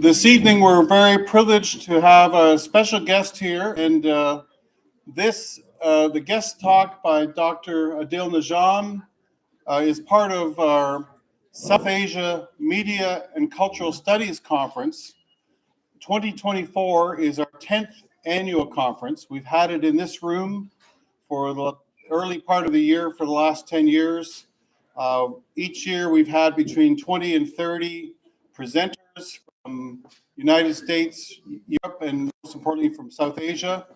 This evening, we're very privileged to have a special guest here, and the guest talk by Dr. Adil Najam is part of our South Asia Media and Cultural Studies Conference. 2024 is our 10th annual conference. We've had it in this room for the early part of the year for the last 10 years. Each year, we've had between 20 and 30 presenters from United States, Europe, and most importantly from South Asia.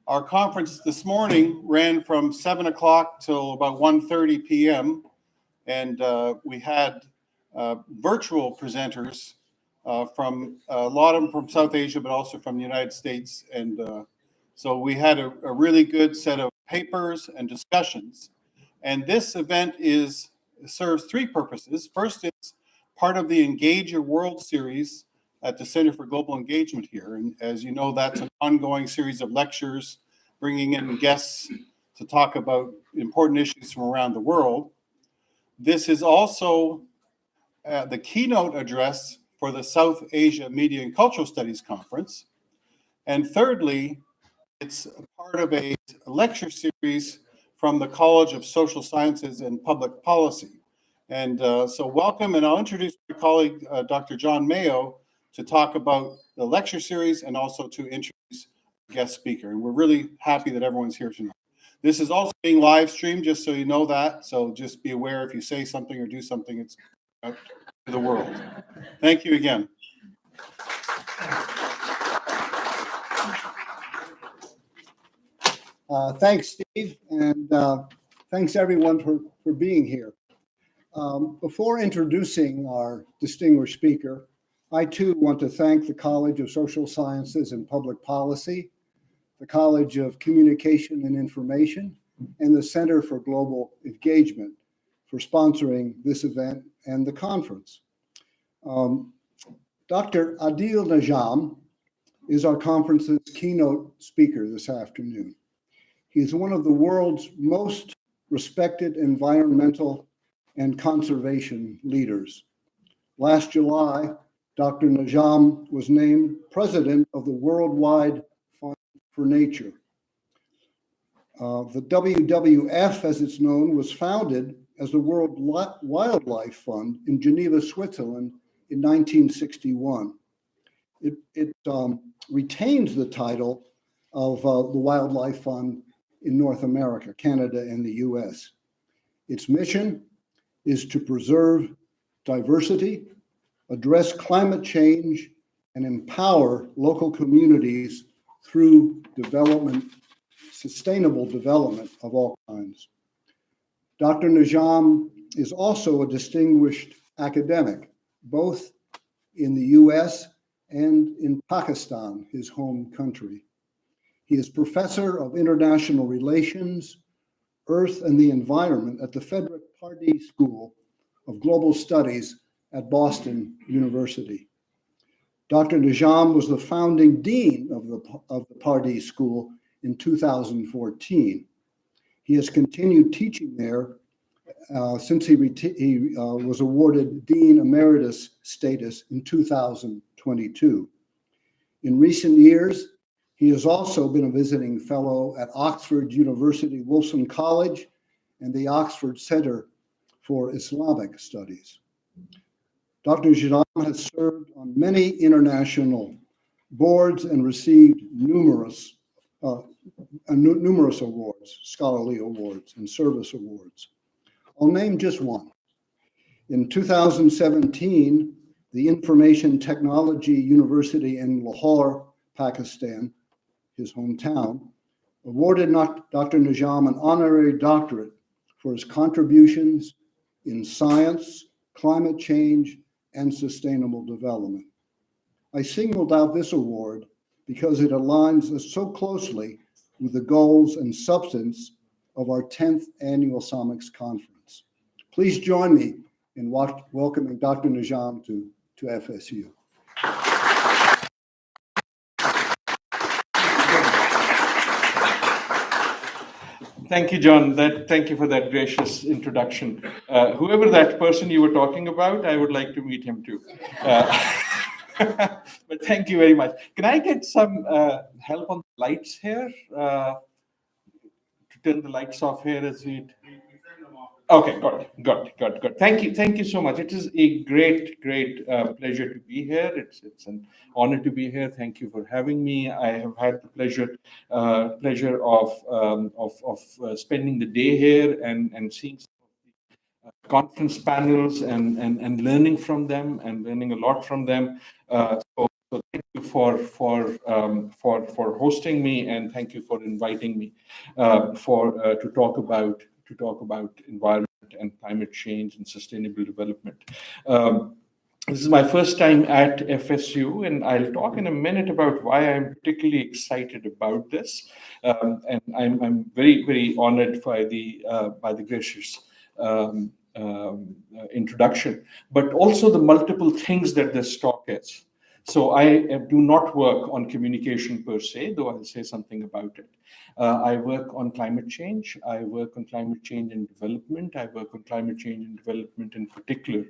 Our conference this morning ran from 7 o'clock till about 1:30 p.m. And we had virtual presenters from a lot of them from South Asia, but also from the United States. And so we had a really good set of papers and discussions. And this event serves three purposes. First, it's part of the Engage Your World series at the Center for Global Engagement here. And as you know, that's an ongoing series of lectures, bringing in guests to talk about important issues from around the world. This is also the keynote address for the South Asia Media and Cultural Studies Conference. And thirdly, it's part of a lecture series from the College of Social Sciences and Public Policy. And so welcome, and I'll introduce my colleague, Dr. John Mayo, to talk about the lecture series and also to introduce the guest speaker. And we're really happy that everyone's here tonight. This is also being live streamed, just so you know that. So just be aware if you say something or do something, it's out to the world. Thank you again. Thanks, Steve, and thanks everyone for being here. Before introducing our distinguished speaker, I too want to thank the College of Social Sciences and Public Policy, the College of Communication and Information, and the Center for Global Engagement for sponsoring this event and the conference. Dr. Adil Najam is our conference's keynote speaker this afternoon. He is one of the world's most respected environmental and conservation leaders. Last July, Dr. Najam was named president of the Worldwide Fund for Nature. The WWF, as it's known, was founded as the World Wildlife Fund in Geneva, Switzerland in 1961. It retains the title of the Wildlife Fund in North America, Canada, and the US. Its mission is to preserve diversity, address climate change, and empower local communities through development, sustainable development of all kinds. Dr. Najam is also a distinguished academic, both in the US and in Pakistan, his home country. He is professor of international relations, Earth and the Environment at the Frederick Pardee School of Global Studies at Boston University. Dr. Najam was the founding dean of the Pardee School in 2014. He has continued teaching there since he was awarded Dean Emeritus status in 2022. In recent years, he has also been a visiting fellow at Oxford University Wolfson College and the Oxford Center for Islamic Studies. Dr. Najam has served on many international boards and received numerous awards, scholarly awards, and service awards. I'll name just one. In 2017, the Information Technology University in Lahore, Pakistan, his hometown, awarded Dr. Najam an honorary doctorate for his contributions in science, climate change, and sustainable development. I singled out this award because it aligns us so closely with the goals and substance of our 10th annual SAMCS conference. Please join me in welcoming Dr. Najam to FSU. Thank you, John. Thank you for that gracious introduction. Whoever that person you were talking about, I would like to meet him too. But thank you very much. Can I get some help on the lights here? To turn the lights off here as we. Okay, got it. Thank you so much. It is a great pleasure to be here. It's an honor to be here. Thank you for having me. I have had the pleasure of spending the day here and seeing conference panels and learning from them and learning a lot from them. So thank you for hosting me, and thank you for inviting me to talk about environment and climate change and sustainable development. This is my first time at FSU, and I'll talk in a minute about why I'm particularly excited about this. And I'm very honored by the gracious introduction, but also the multiple things that this talk is. So I do not work on communication per se, though I'll say something about it. I work on climate change. I work on climate change and development. I work on climate change and development in particular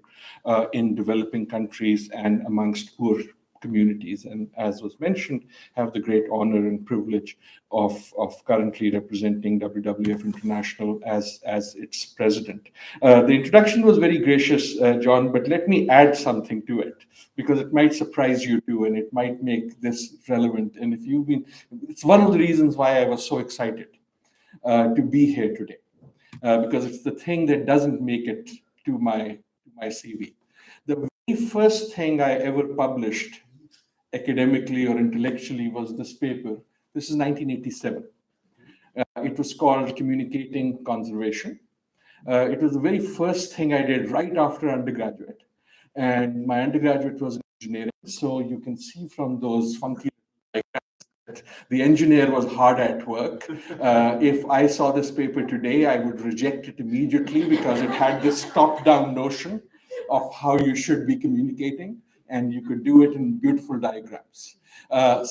in developing countries and amongst poor communities. And as was mentioned, have the great honor and privilege of currently representing WWF International as its president. The introduction was very gracious, John, but let me add something to it, because it might surprise you too, and it might make this relevant. And it's one of the reasons why I was so excited to be here today, because it's the thing that doesn't make it to my CV. The very first thing I ever published academically or intellectually was this paper. This is 1987. It was called Communicating Conservation. It was the very first thing I did right after undergraduate. And my undergraduate was in engineering. So you can see from those funky diagrams that the engineer was hard at work. If I saw this paper today, I would reject it immediately because it had this top-down notion of how you should be communicating, and you could do it in beautiful diagrams. But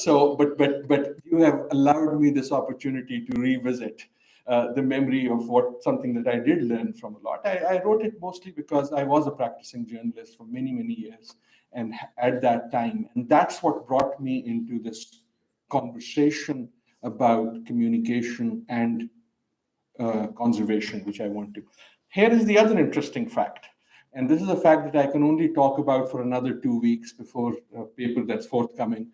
you have allowed me this opportunity to revisit the memory of something that I did learn from a lot. I wrote it mostly because I was a practicing journalist for many years, and at that time, and that's what brought me into this conversation about communication and conservation, which I want to. Here is the other interesting fact. And this is a fact that I can only talk about for another 2 weeks before a paper that's forthcoming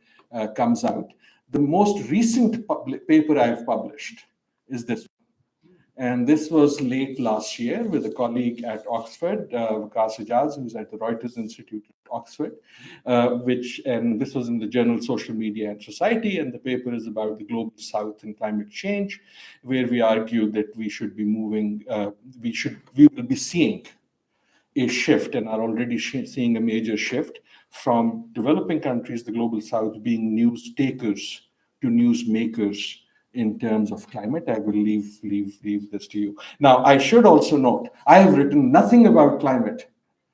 comes out. The most recent paper I've published is this one. And this was late last year with a colleague at Oxford, Vikas Ijaz, who's at the Reuters Institute at Oxford, and this was in the journal Social Media and Society, and the paper is about the Global South and climate change, where we argue that we should be moving, we will be seeing a shift, and are already seeing a major shift from developing countries, the Global South, being news takers to news makers in terms of climate. I will leave this to you. Now, I should also note, I have written nothing about climate,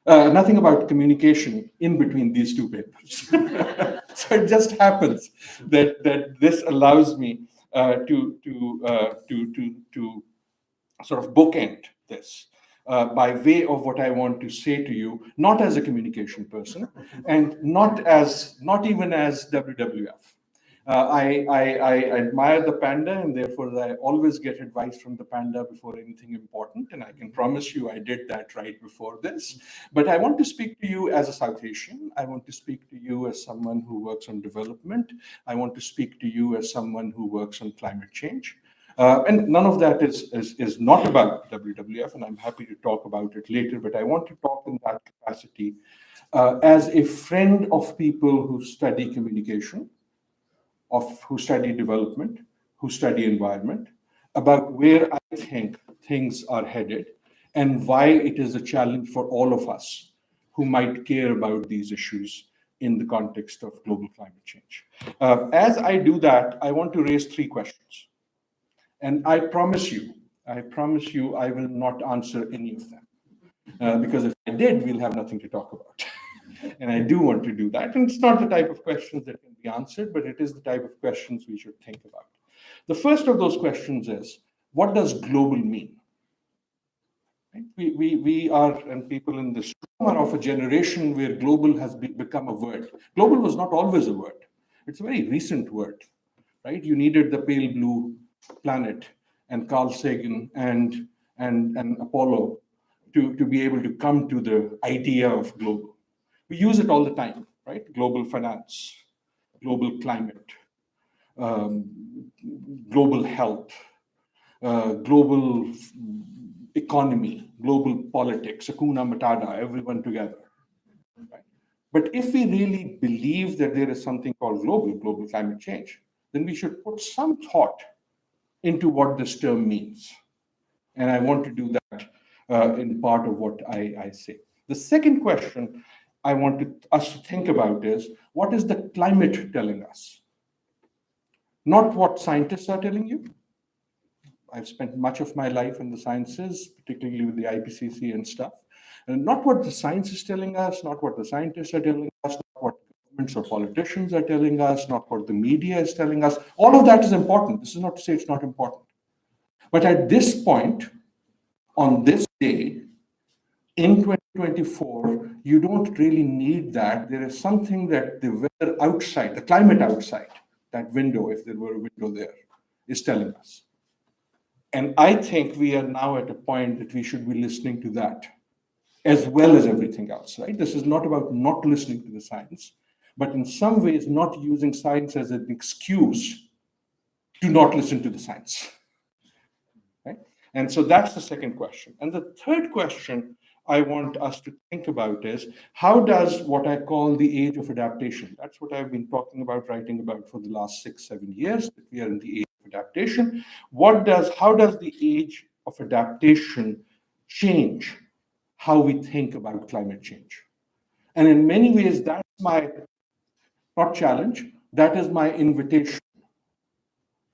nothing about communication in between these two papers. So it just happens that this allows me to sort of bookend this. By way of what I want to say to you, not as a communication person, and not even as WWF. I admire the panda, and therefore I always get advice from the panda before anything important, and I can promise you I did that right before this. But I want to speak to you as a South Asian. I want to speak to you as someone who works on development. I want to speak to you as someone who works on climate change. And none of that is not about WWF, and I'm happy to talk about it later, but I want to talk in that capacity as a friend of people who study communication, who study development, who study environment, about where I think things are headed and why it is a challenge for all of us who might care about these issues in the context of global climate change. As I do that, I want to raise 3 questions. And I promise you, I will not answer any of them. Because if I did, we'll have nothing to talk about. And I do want to do that. And it's not the type of questions that can be answered, but it is the type of questions we should think about. The first of those questions is, what does global mean? Right? We are, and people in this room are of a generation where global has become a word. Global was not always a word. It's a very recent word, right? You needed the pale blue planet and Carl Sagan and Apollo to be able to come to the idea of global. We use it all the time, right? Global finance, global climate, global health, global economy, global politics, Hakuna Matata, everyone together. Right? But if we really believe that there is something called global climate change, then we should put some thought into what this term means. And I want to do that in part of what I say. The second question I want us to think about is, what is the climate telling us? Not what scientists are telling you. I've spent much of my life in the sciences, particularly with the IPCC and stuff. And not what the science is telling us, not what the scientists are telling us, not what governments or politicians are telling us, not what the media is telling us. All of that is important. This is not to say it's not important. But at this point, on this day, in 2024, you don't really need that. There is something that the weather outside, the climate outside, that window, if there were a window there, is telling us. And I think we are now at a point that we should be listening to that as well as everything else, right? This is not about not listening to the science, but in some ways not using science as an excuse to not listen to the science, right? And so that's the second question. And the third question I want us to think about is, how does what I call the age of adaptation, that's what I've been talking about, writing about for the last 6-7 years, that we are in the age of adaptation. How does the age of adaptation change how we think about climate change? And in many ways, that's my, not challenge, that is my invitation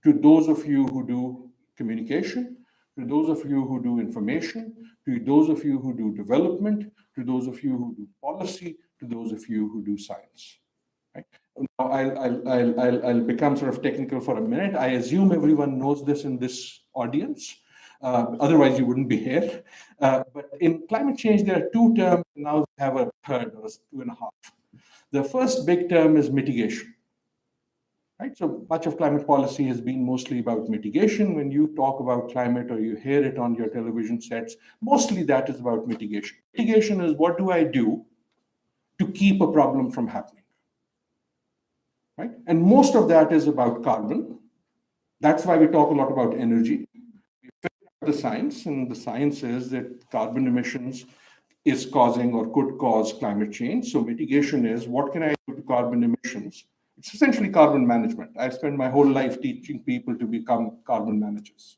to those of you who do communication, to those of you who do information, to those of you who do development, to those of you who do policy, to those of you who do science. Right? Now, I'll become sort of technical for a minute. I assume everyone knows this in this audience. Otherwise, you wouldn't be here. But in climate change, there are two terms. Now we have a third, or two and a half. The first big term is mitigation. Right? So much of climate policy has been mostly about mitigation. When you talk about climate or you hear it on your television sets, mostly that is about mitigation. Mitigation is, what do I do to keep a problem from happening? Right? And most of that is about carbon. That's why we talk a lot about energy. We figure out the science, and the science is that carbon emissions is causing or could cause climate change. So mitigation is, what can I do to carbon emissions? It's essentially carbon management. I've spent my whole life teaching people to become carbon managers,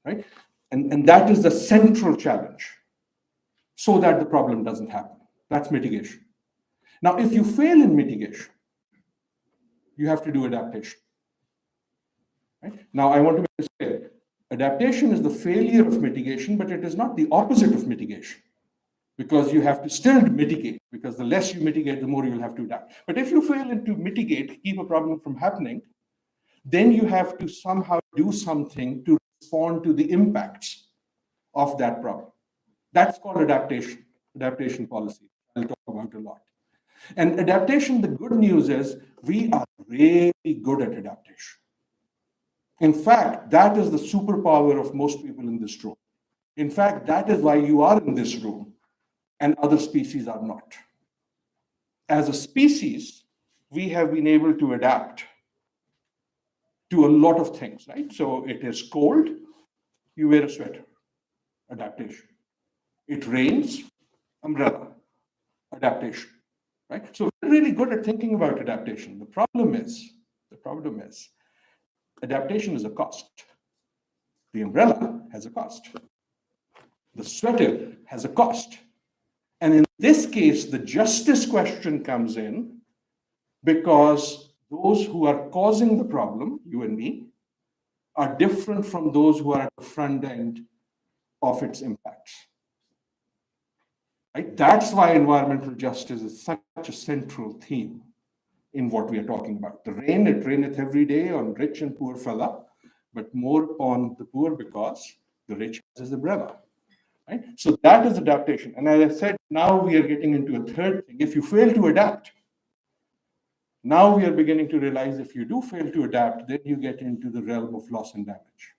right? And that is the central challenge, so that the problem doesn't happen. That's mitigation. Now, if you fail in mitigation, you have to do adaptation. Right? Now, I want to make this clear. Adaptation is the failure of mitigation, but it is not the opposite of mitigation, because you have to still mitigate, because the less you mitigate, the more you'll have to adapt. But if you fail to mitigate, keep a problem from happening, then you have to somehow do something to respond to the impacts of that problem. That's called adaptation policy. I'll talk about a lot. And adaptation, the good news is we are really good at adaptation. In fact, that is the superpower of most people in this room. In fact, that is why you are in this room and other species are not. As a species, we have been able to adapt to a lot of things, right? So it is cold, you wear a sweater, adaptation. It rains, umbrella, adaptation, right? So we're really good at thinking about adaptation. The problem is, adaptation is a cost. The umbrella has a cost. The sweater has a cost. And in this case, the justice question comes in, because those who are causing the problem, you and me, are different from those who are at the front end of its impacts. Right? That's why environmental justice is such a central theme in what we are talking about. The rain, it raineth every day on rich and poor fella, but more on the poor because the rich has his umbrella. right? So that is adaptation. And as I said, now we are getting into a third thing. If you fail to adapt, now we are beginning to realize if you do fail to adapt, then you get into the realm of loss and damage.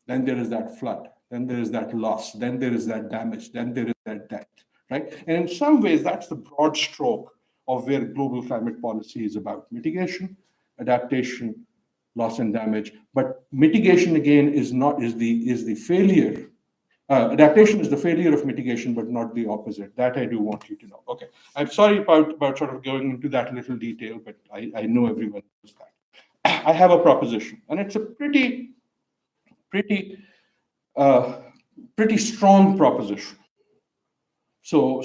Then there is that flood, then there is that loss, then there is that damage, then there is that death, right? And in some ways, that's the broad stroke of where global climate policy is about: mitigation, adaptation, loss and damage. But mitigation again is the failure. Adaptation is the failure of mitigation, but not the opposite. That I do want you to know. Okay, I'm sorry about sort of going into that little detail, but I know everyone knows that. I have a proposition, and it's a pretty strong proposition. So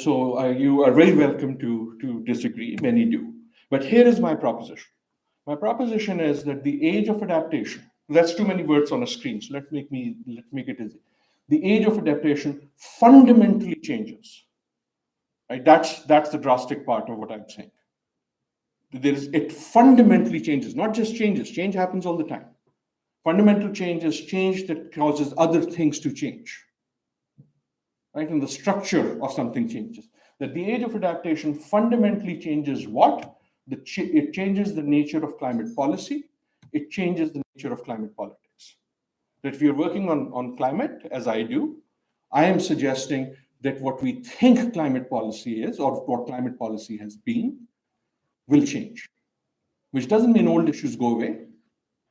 you are very welcome to disagree. Many do, but here is my proposition. My proposition is that the age of adaptation. That's too many words on a screen, so let's make it easy. The age of adaptation fundamentally changes. Right? That's the drastic part of what I'm saying. It fundamentally changes, not just changes. Change happens all the time. Fundamental change is change that causes other things to change. Right? And the structure of something changes. That the age of adaptation fundamentally changes what? It changes the nature of climate policy. It changes the nature of climate politics. That if you're working on climate, as I do, I am suggesting that what we think climate policy is, or what climate policy has been, will change. Which doesn't mean old issues go away,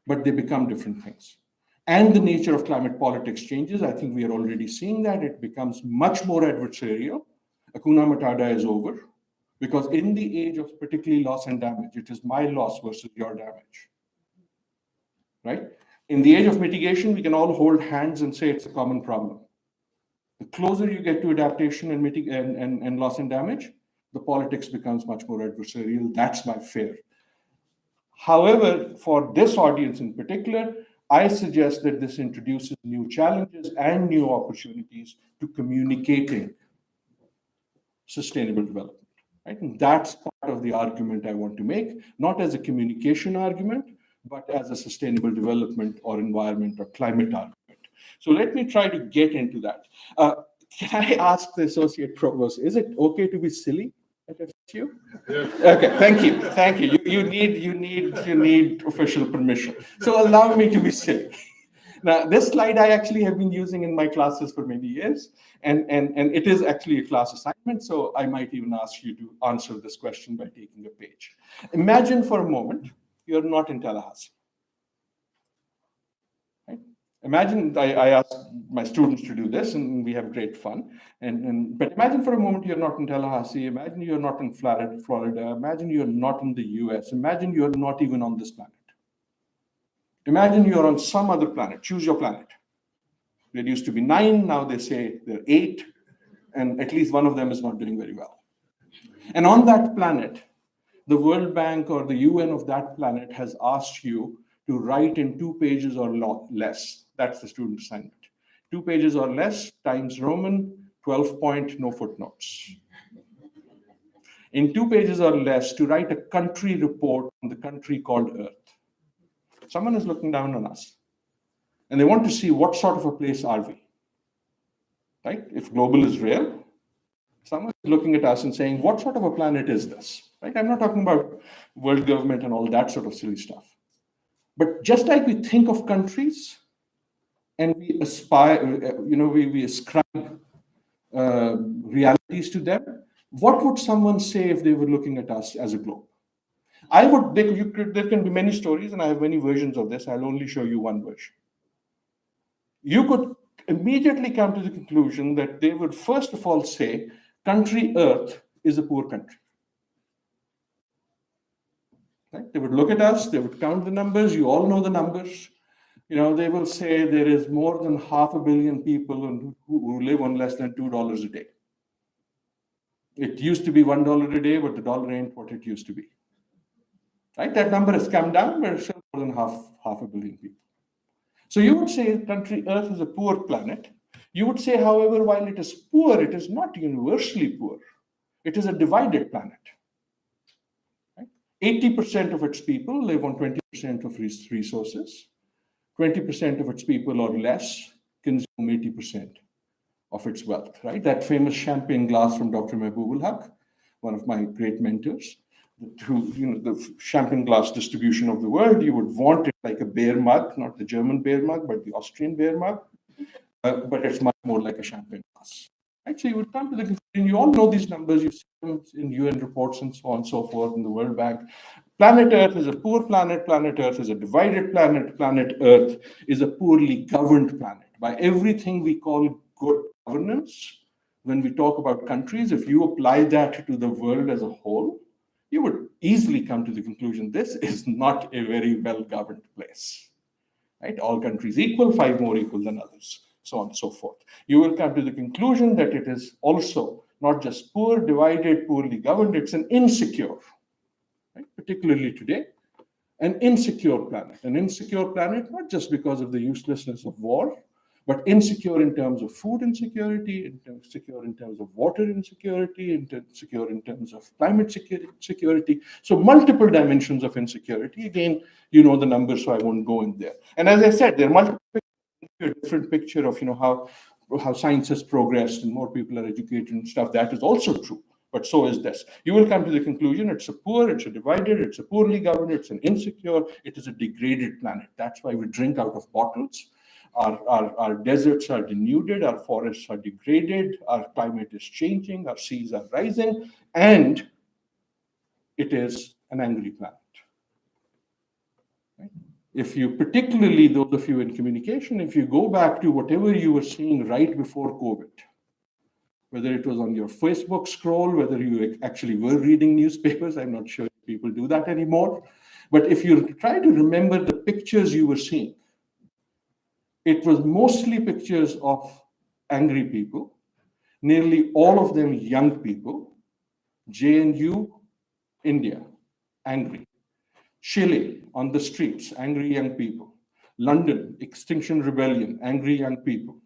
but they become different things. And the nature of climate politics changes. I think we are already seeing that. It becomes much more adversarial. Hakuna Matata is over, because in the age of particularly loss and damage, it is my loss versus your damage, right? In the age of mitigation, we can all hold hands and say it's a common problem. The closer you get to adaptation and loss and damage, the politics becomes much more adversarial. That's my fear. However, for this audience in particular, I suggest that this introduces new challenges and new opportunities to communicating sustainable development. Right? And that's part of the argument I want to make, not as a communication argument, but as a sustainable development or environment or climate argument. So let me try to get into that. Can I ask the Associate Provost, is it okay to be silly at FSU? Yes. Okay, thank you. You need official permission. So allow me to be silly. Now, this slide I actually have been using in my classes for many years, and it is actually a class assignment, so I might even ask you to answer this question by taking a page. Imagine for a moment you're not in Tallahassee. Right? Imagine I ask my students to do this, and we have great fun. But imagine for a moment you're not in Tallahassee. Imagine you're not in Florida. Imagine you're not in the US. Imagine you're not even on this planet. Imagine you're on some other planet. Choose your planet. There used to be 9, now they say there are 8, and at least one of them is not doing very well. And on that planet, the World Bank or the UN of that planet has asked you to write in 2 pages or less. That's the student assignment. 2 pages or less, Times Roman, 12-point, no footnotes. In 2 pages or less, to write a country report on the country called Earth. Someone is looking down on us, and they want to see what sort of a place are we, right? If global is real, someone is looking at us and saying, what sort of a planet is this, right? I'm not talking about world government and all that sort of silly stuff. But just like we think of countries and we aspire, we ascribe realities to them, what would someone say if they were looking at us as a globe? There can be many stories, and I have many versions of this. I'll only show you one version. You could immediately come to the conclusion that they would first of all say, country Earth is a poor country. Right? They would look at us, they would count the numbers, you all know the numbers. They will say there is more than 500 million people who live on less than $2 a day. It used to be $1 a day, but the dollar ain't what it used to be. Right? That number has come down, but it's still more than half a billion people. So you would say country Earth is a poor planet. You would say, however, while it is poor, it is not universally poor. It is a divided planet. Right? 80% of its people live on 20% of resources. 20% of its people or less consume 80%. of its wealth, right? That famous champagne glass from Dr. Mehboob Haq, one of my great mentors, who, the champagne glass distribution of the world, you would want it like a beer mug, not the German beer mug, but the Austrian beer mug, but it's much more like a champagne glass. Right? So you would come to the conclusion, you all know these numbers, you see them in UN reports and so on and so forth in the World Bank. Planet Earth is a poor planet, planet Earth is a divided planet, planet Earth is a poorly governed planet. By everything we call good governance, when we talk about countries, if you apply that to the world as a whole, you would easily come to the conclusion this is not a very well-governed place. Right? All countries equal, 5 more equal than others, so on and so forth. You will come to the conclusion that it is also not just poor, divided, poorly governed, it's an insecure, right? Particularly today, an insecure planet, not just because of the uselessness of war, but insecure in terms of food insecurity, insecure in terms of water insecurity, insecure in terms of climate security. So multiple dimensions of insecurity. Again, you know the numbers, so I won't go in there. And as I said, there are multiple different picture of how science has progressed and more people are educated and stuff. That is also true. But so is this. You will come to the conclusion it's a poor, it's a divided, it's a poorly governed, it's an insecure, it is a degraded planet. That's why we drink out of bottles. Our deserts are denuded, our forests are degraded, our climate is changing, our seas are rising, and it is an angry planet. Right? If you, particularly those of you in communication, if you go back to whatever you were seeing right before COVID, whether it was on your Facebook scroll, whether you actually were reading newspapers, I'm not sure if people do that anymore, but if you try to remember the pictures you were seeing, it was mostly pictures of angry people, nearly all of them young people. JNU, India, angry. Chile, on the streets, angry young people. London, Extinction Rebellion, angry young people.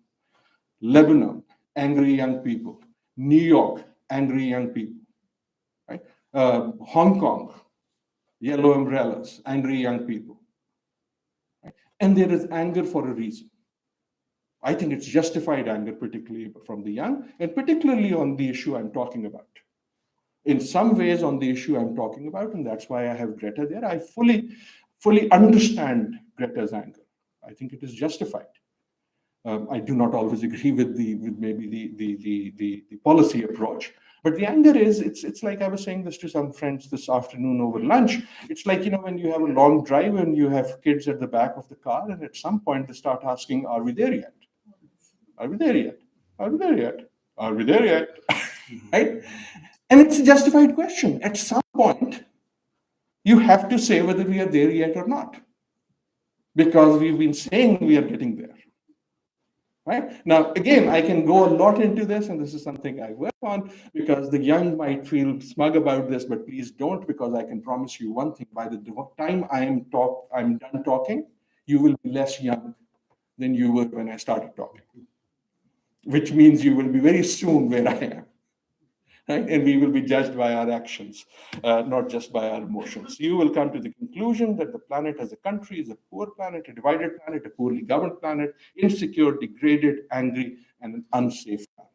Lebanon, angry young people. New York, angry young people. Right? Hong Kong, yellow umbrellas, angry young people. Right? And there is anger for a reason. I think it's justified anger, particularly from the young, and particularly on the issue I'm talking about. In some ways on the issue I'm talking about, and that's why I have Greta there, I fully understand Greta's anger. I think it is justified. I do not always agree with maybe the policy approach, but the anger is, it's like I was saying this to some friends this afternoon over lunch. It's like, when you have a long drive and you have kids at the back of the car, and at some point they start asking, are we there yet? Are we there yet? Are we there yet? Are we there yet? Right? And it's a justified question. At some point, you have to say whether we are there yet or not, because we've been saying we are getting there. Right? Now, again, I can go a lot into this, and this is something I work on, because the young might feel smug about this, but please don't, because I can promise you one thing: by the time I'm done talking, you will be less young than you were when I started talking, which means you will be very soon where I am. Right? And we will be judged by our actions, not just by our emotions. You will come to the conclusion that the planet as a country is a poor planet, a divided planet, a poorly governed planet, insecure, degraded, angry, and an unsafe planet.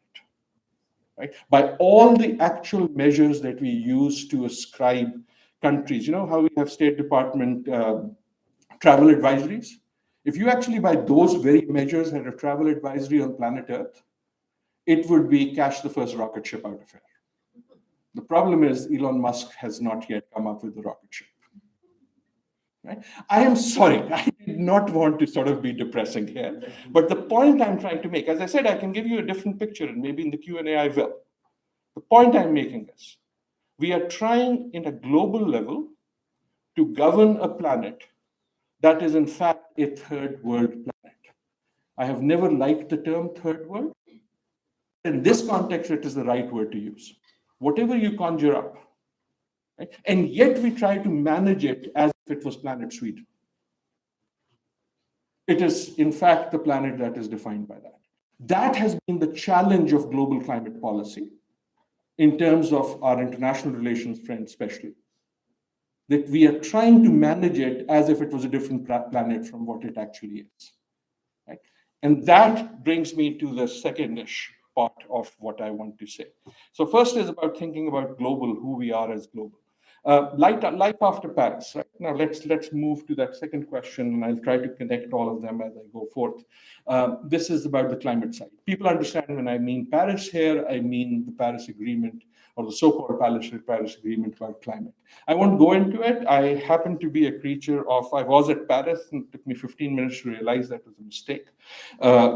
Right? By all the actual measures that we use to ascribe countries, how we have State Department travel advisories? If you actually, by those very measures, had a travel advisory on planet Earth, it would be catch the first rocket ship out of here. The problem is Elon Musk has not yet come up with the rocket ship. Right? I am sorry, I did not want to sort of be depressing here, but the point I'm trying to make, as I said, I can give you a different picture, and maybe in the Q&A I will. The point I'm making is, we are trying in a global level to govern a planet that is in fact a third world planet. I have never liked the term third world. In this context, it is the right word to use. Whatever you conjure up, right? And yet we try to manage it as if it was planet Sweden. It is, in fact, the planet that is defined by that. That has been the challenge of global climate policy in terms of our international relations friends, especially. That we are trying to manage it as if it was a different planet from what it actually is. Right? And that brings me to the second issue. part of what I want to say. So first is about thinking about global, who we are as global. Life after Paris, right? Now let's move to that second question, and I'll try to connect all of them as I go forth. This is about the climate side. People understand when I mean Paris here, I mean the Paris Agreement, or the so-called Paris Agreement about climate. I won't go into it. I happen to be a creature of, I was at Paris, and it took me 15 minutes to realize that was a mistake. But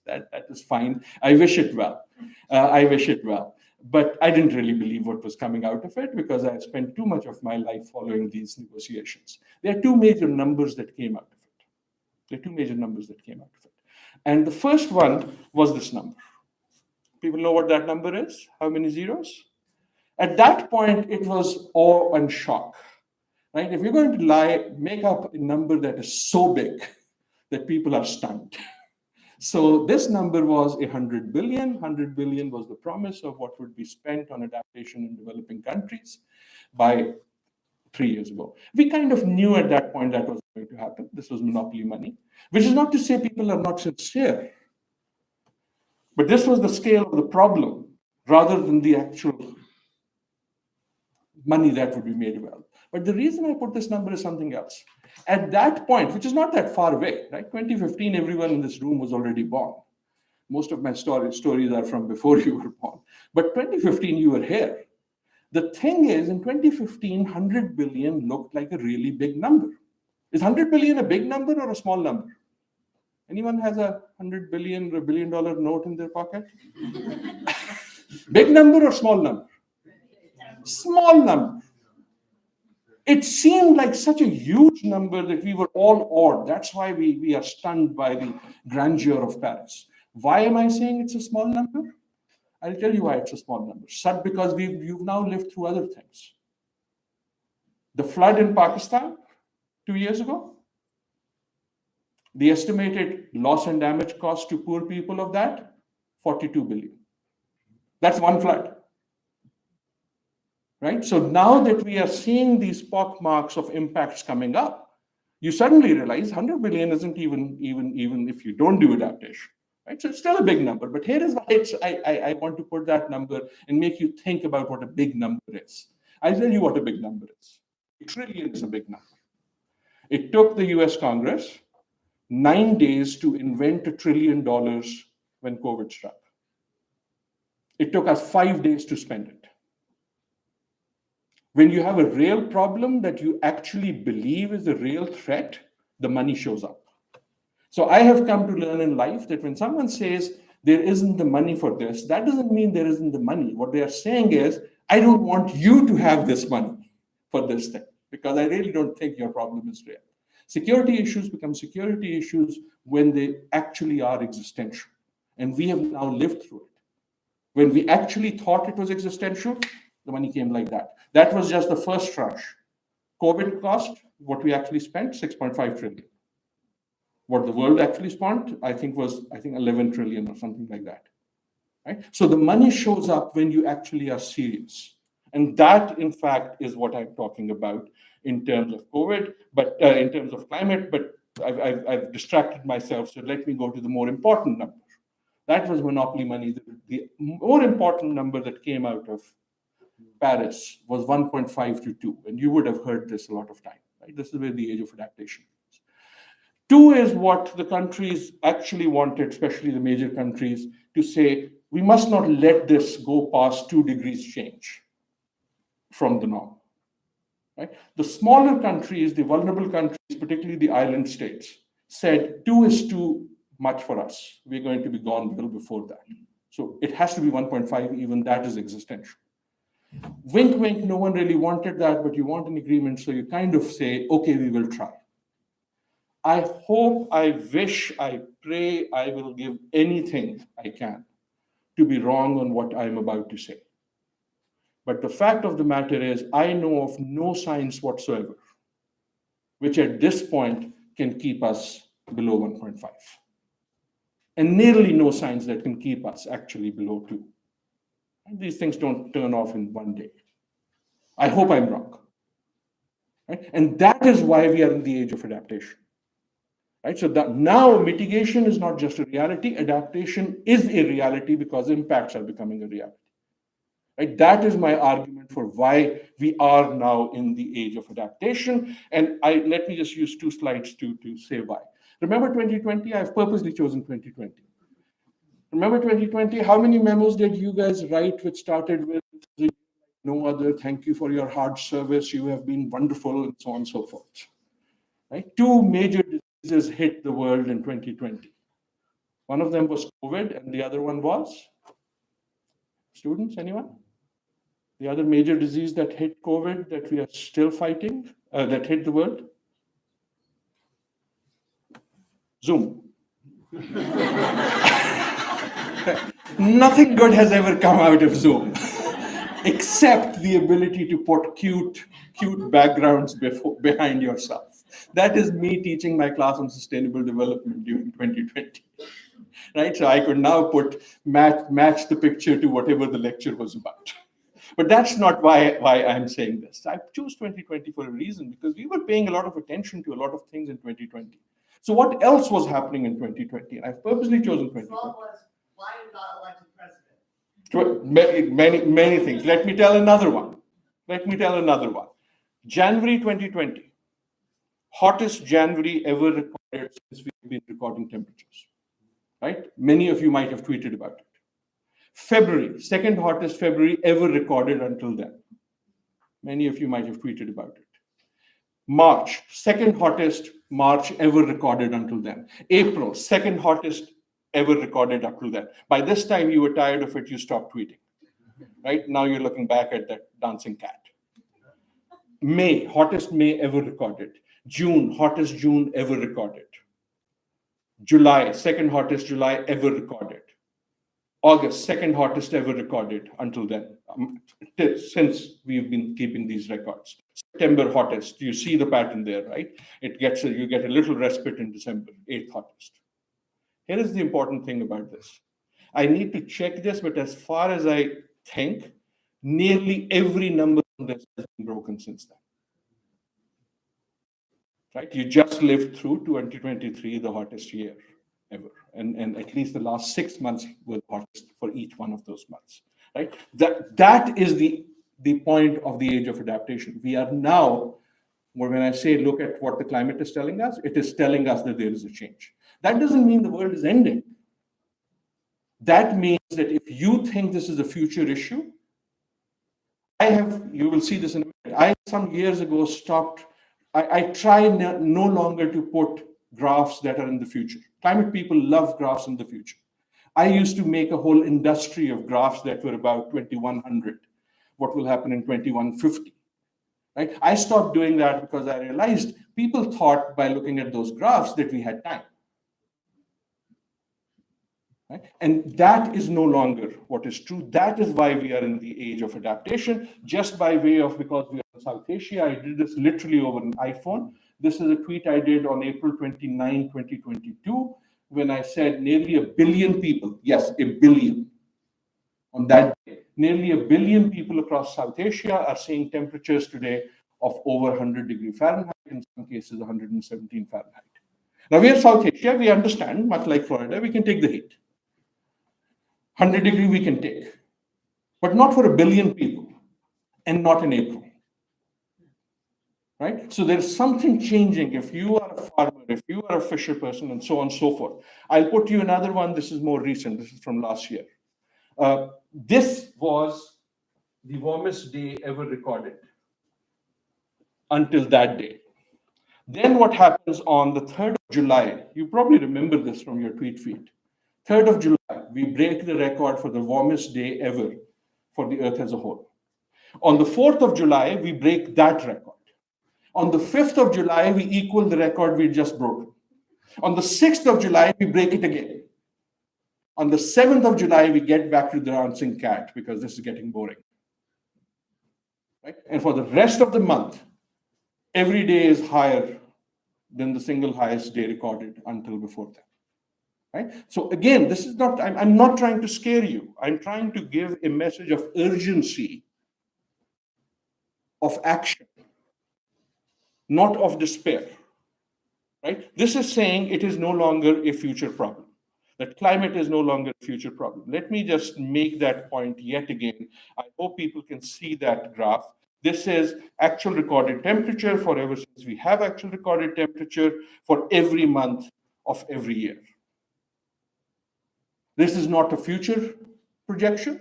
that is fine. I wish it well. I wish it well. But I didn't really believe what was coming out of it because I had spent too much of my life following these negotiations. There are two major numbers that came out of it. There are two major numbers that came out of it. And the first one was this number. People know what that number is? How many zeros? At that point, it was awe and shock, right? If you're going to make up a number that is so big that people are stunned. So this number was 100 billion. 100 billion was the promise of what would be spent on adaptation in developing countries by 3 years ago. We kind of knew at that point that was going to happen. This was monopoly money, which is not to say people are not sincere. But this was the scale of the problem rather than the actual money that would be made available. But the reason I put this number is something else. At that point, which is not that far away, right? 2015, everyone in this room was already born. Most of my stories are from before you were born. But 2015, you were here. The thing is, in 2015, 100 billion looked like a really big number. Is 100 billion a big number or a small number? Anyone has a 100 billion or $1 billion note in their pocket? Big number or small number? Small number. It seemed like such a huge number that we were all awed. That's why we are stunned by the grandeur of Paris. Why am I saying it's a small number? I'll tell you why it's a small number. Because you've now lived through other things. The flood in Pakistan 2 years ago, the estimated loss and damage cost to poor people of that, 42 billion. That's one flood. Right? So now that we are seeing these pockmarks of impacts coming up, you suddenly realize 100 billion isn't even if you don't do adaptation. Right? So it's still a big number, but here is why I want to put that number and make you think about what a big number is. I'll tell you what a big number is. $1 trillion is a big number. It took the US Congress 9 days to invent $1 trillion when COVID struck. It took us 5 days to spend it. When you have a real problem that you actually believe is a real threat, the money shows up. So I have come to learn in life that when someone says there isn't the money for this, that doesn't mean there isn't the money. What they are saying is, I don't want you to have this money for this thing, because I really don't think your problem is real. Security issues become security issues when they actually are existential. And we have now lived through it. When we actually thought it was existential, the money came like that. That was just the first tranche. COVID cost, what we actually spent, 6.5 trillion. What the world actually spent, I think 11 trillion or something like that. Right? So the money shows up when you actually are serious. And that, in fact, is what I'm talking about in terms of COVID, but in terms of climate, but I've distracted myself, so let me go to the more important number. That was monopoly money. The more important number that came out of Paris was 1.5 to 2, and you would have heard this a lot of time. Right? This is where the age of adaptation is. 2 is what the countries actually wanted, especially the major countries, to say, we must not let this go past 2 degrees change from the norm. Right? The smaller countries, the vulnerable countries, particularly the island states, said 2 is too much for us. We're going to be gone well before that. So it has to be 1.5, even that is existential. Wink, wink, no one really wanted that, but you want an agreement, so you kind of say, okay, we will try. I hope, I wish, I pray, I will give anything I can to be wrong on what I'm about to say. But the fact of the matter is, I know of no science whatsoever which at this point can keep us below 1.5. And nearly no science that can keep us actually below 2. And these things don't turn off in one day. I hope I'm wrong. Right? And that is why we are in the age of adaptation. right? So that now mitigation is not just a reality, adaptation is a reality because impacts are becoming a reality. Right? That is my argument for why we are now in the age of adaptation. And let me just use 2 slides to say why. Remember 2020? I've purposely chosen 2020. Remember 2020? How many memos did you guys write which started with no other, thank you for your hard service, you have been wonderful, and so on and so forth? Right? 2 major diseases hit the world in 2020. One of them was COVID, and the other one was? Students, anyone? The other major disease that hit COVID that we are still fighting, that hit the world? Zoom. Nothing good has ever come out of Zoom, except the ability to put cute backgrounds behind yourself. That is me teaching my class on sustainable development during 2020. Right? So I could now match the picture to whatever the lecture was about. But that's not why I'm saying this. I choose 2020 for a reason, because we were paying a lot of attention to a lot of things in 2020. So what else was happening in 2020? And I've purposely chosen 2020. Why you got elected president? Many things. Let me tell another one. January 2020, hottest January ever recorded since we've been recording temperatures. Right? Many of you might have tweeted about it. February, second hottest February ever recorded until then. Many of you might have tweeted about it. March, second hottest March ever recorded until then. April, second hottest ever recorded up to then. By this time, you were tired of it, you stopped tweeting. Right? Now you're looking back at that dancing cat. May, hottest May ever recorded. June, hottest June ever recorded. July, second hottest July ever recorded. August, second hottest ever recorded until then, since we've been keeping these records. September hottest, you see the pattern there, right? You get a little respite in December, 8th hottest. Here is the important thing about this. I need to check this, but as far as I think, nearly every number on this has been broken since then. Right? You just lived through 2023, the hottest year ever. And at least the last 6 months were the hottest for each one of those months. Right? That is the point of the age of adaptation. We are now, when I say look at what the climate is telling us, it is telling us that there is a change. That doesn't mean the world is ending. That means that if you think this is a future issue, you will see this in a minute. I, some years ago, stopped. I try no longer to put graphs that are in the future. Climate people love graphs in the future. I used to make a whole industry of graphs that were about 2100. What will happen in 2150? Right? I stopped doing that because I realized people thought by looking at those graphs that we had time. Right? And that is no longer what is true. That is why we are in the age of adaptation. Just by way of, because we are in South Asia, I did this literally over an iPhone. This is a tweet I did on April 29, 2022, when I said nearly 1 billion people, yes, 1 billion, on that day, nearly 1 billion people across South Asia are seeing temperatures today of over 100 degrees Fahrenheit, in some cases 117 Fahrenheit. Now we are South Asia, we understand, much like Florida, we can take the heat. 100 degree we can take, but not for 1 billion people, and not in April. Right? So there's something changing. If you are a farmer, if you are a fisher person, and so on and so forth. I'll put you another one. This is more recent. This is from last year. This was the warmest day ever recorded until that day. Then what happens on the 3rd of July? You probably remember this from your tweet feed. 3rd of July, we break the record for the warmest day ever for the Earth as a whole. On the 4th of July, we break that record. On the 5th of July, we equal the record we just broken. On the 6th of July, we break it again. On the 7th of July, we get back to the dancing cat because this is getting boring. Right? And for the rest of the month, every day is higher than the single highest day recorded until before that. Right? So again, this is not, I'm not trying to scare you. I'm trying to give a message of urgency, of action, not of despair. right? This is saying it is no longer a future problem, that climate is no longer a future problem. Let me just make that point yet again. I hope people can see that graph. This is actual recorded temperature for ever since we have actual recorded temperature for every month of every year. This is not a future projection.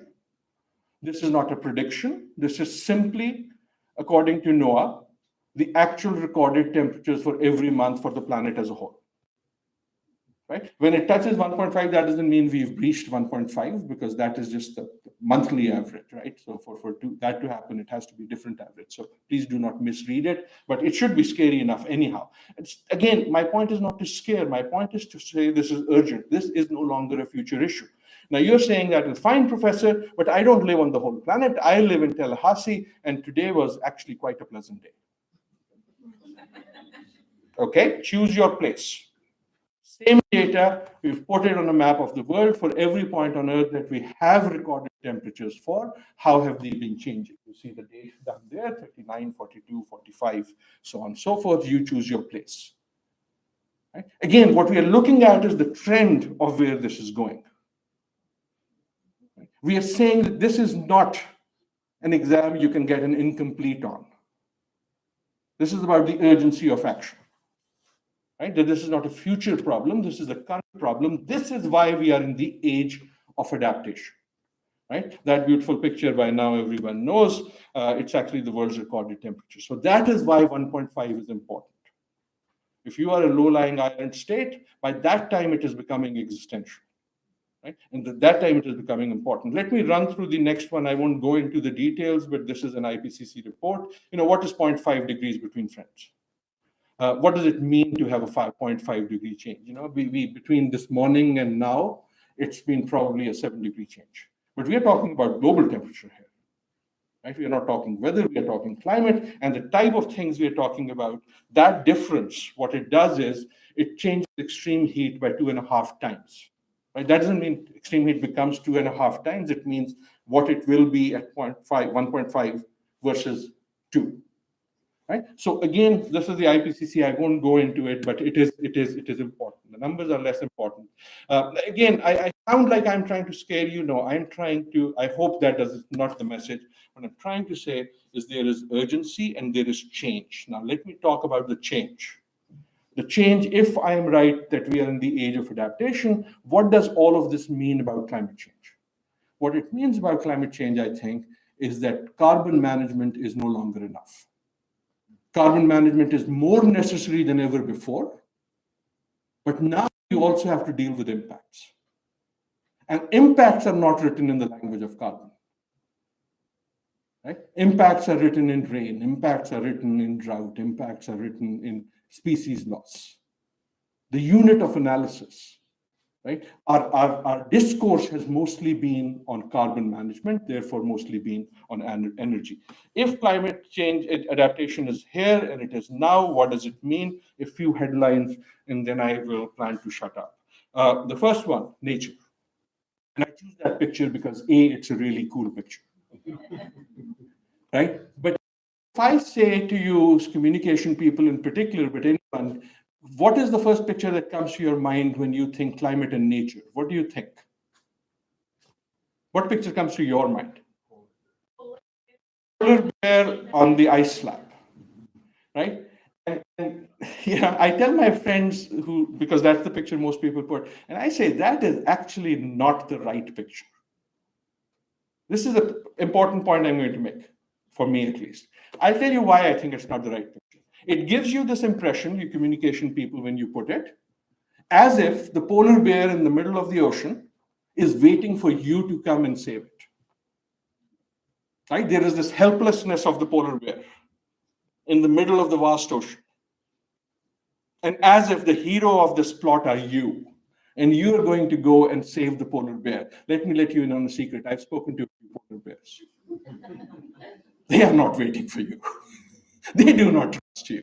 This is not a prediction. This is simply, according to NOAA, the actual recorded temperatures for every month for the planet as a whole. Right? When it touches 1.5, that doesn't mean we've breached 1.5 because that is just the monthly average, right? So for that to happen, it has to be different average. So please do not misread it, but it should be scary enough anyhow. Again, my point is not to scare. My point is to say this is urgent. This is no longer a future issue. Now you're saying that, well, fine, professor, but I don't live on the whole planet. I live in Tallahassee, and today was actually quite a pleasant day. Okay, choose your place. Same data, we've put it on a map of the world for every point on Earth that we have recorded temperatures for. How have they been changing? You see the date down there, 39, 42, 45, so on and so forth. You choose your place. Right? Again, what we are looking at is the trend of where this is going. Right? We are saying that this is not an exam you can get an incomplete on. This is about the urgency of action. Right? That this is not a future problem, this is a current problem. This is why we are in the age of adaptation. Right? That beautiful picture by now everyone knows, it's actually the world's recorded temperature. So that is why 1.5 is important. If you are a low-lying island state, by that time it is becoming existential. Right? And at that time it is becoming important. Let me run through the next one. I won't go into the details, but this is an IPCC report. What is 0.5 degrees between friends? What does it mean to have a 5.5 degree change? Between this morning and now, it's been probably a 7-degree change. But we are talking about global temperature here. Right? We are not talking weather, we are talking climate, and the type of things we are talking about, that difference, what it does is, it changes extreme heat by 2.5 times. Right? That doesn't mean extreme heat becomes 2.5 times, it means what it will be at 1.5 versus 2. Right? So again, this is the IPCC. I won't go into it, but it is important. The numbers are less important. Again, I sound like I'm trying to scare you. No, I'm trying to. I hope that is not the message. What I'm trying to say is there is urgency and there is change. Now let me talk about the change. The change, if I am right that we are in the age of adaptation, what does all of this mean about climate change? What it means about climate change, I think, is that carbon management is no longer enough. Carbon management is more necessary than ever before, but now you also have to deal with impacts. And impacts are not written in the language of carbon. Right? Impacts are written in rain, impacts are written in drought, impacts are written in species loss. The unit of analysis, right? Our discourse has mostly been on carbon management, therefore mostly been on energy. If climate change adaptation is here and it is now, what does it mean? A few headlines, and then I will plan to shut up. The first one, nature. And I choose that picture because A, it's a really cool picture. Right? But if I say to you, communication people in particular, but anyone, what is the first picture that comes to your mind when you think climate and nature? What do you think? What picture comes to your mind? Polar bear on the ice slab, right? And I tell my friends because that's the picture most people put, and I say that is actually not the right picture. This is an important point I'm going to make, for me at least. I'll tell you why I think it's not the right picture. It gives you this impression, you communication people, when you put it, as if the polar bear in the middle of the ocean is waiting for you to come and save it. Right? There is this helplessness of the polar bear in the middle of the vast ocean. And as if the hero of this plot are you, and you are going to go and save the polar bear. Let me let you in on a secret. I've spoken to a few polar bears. They are not waiting for you. They do not trust you.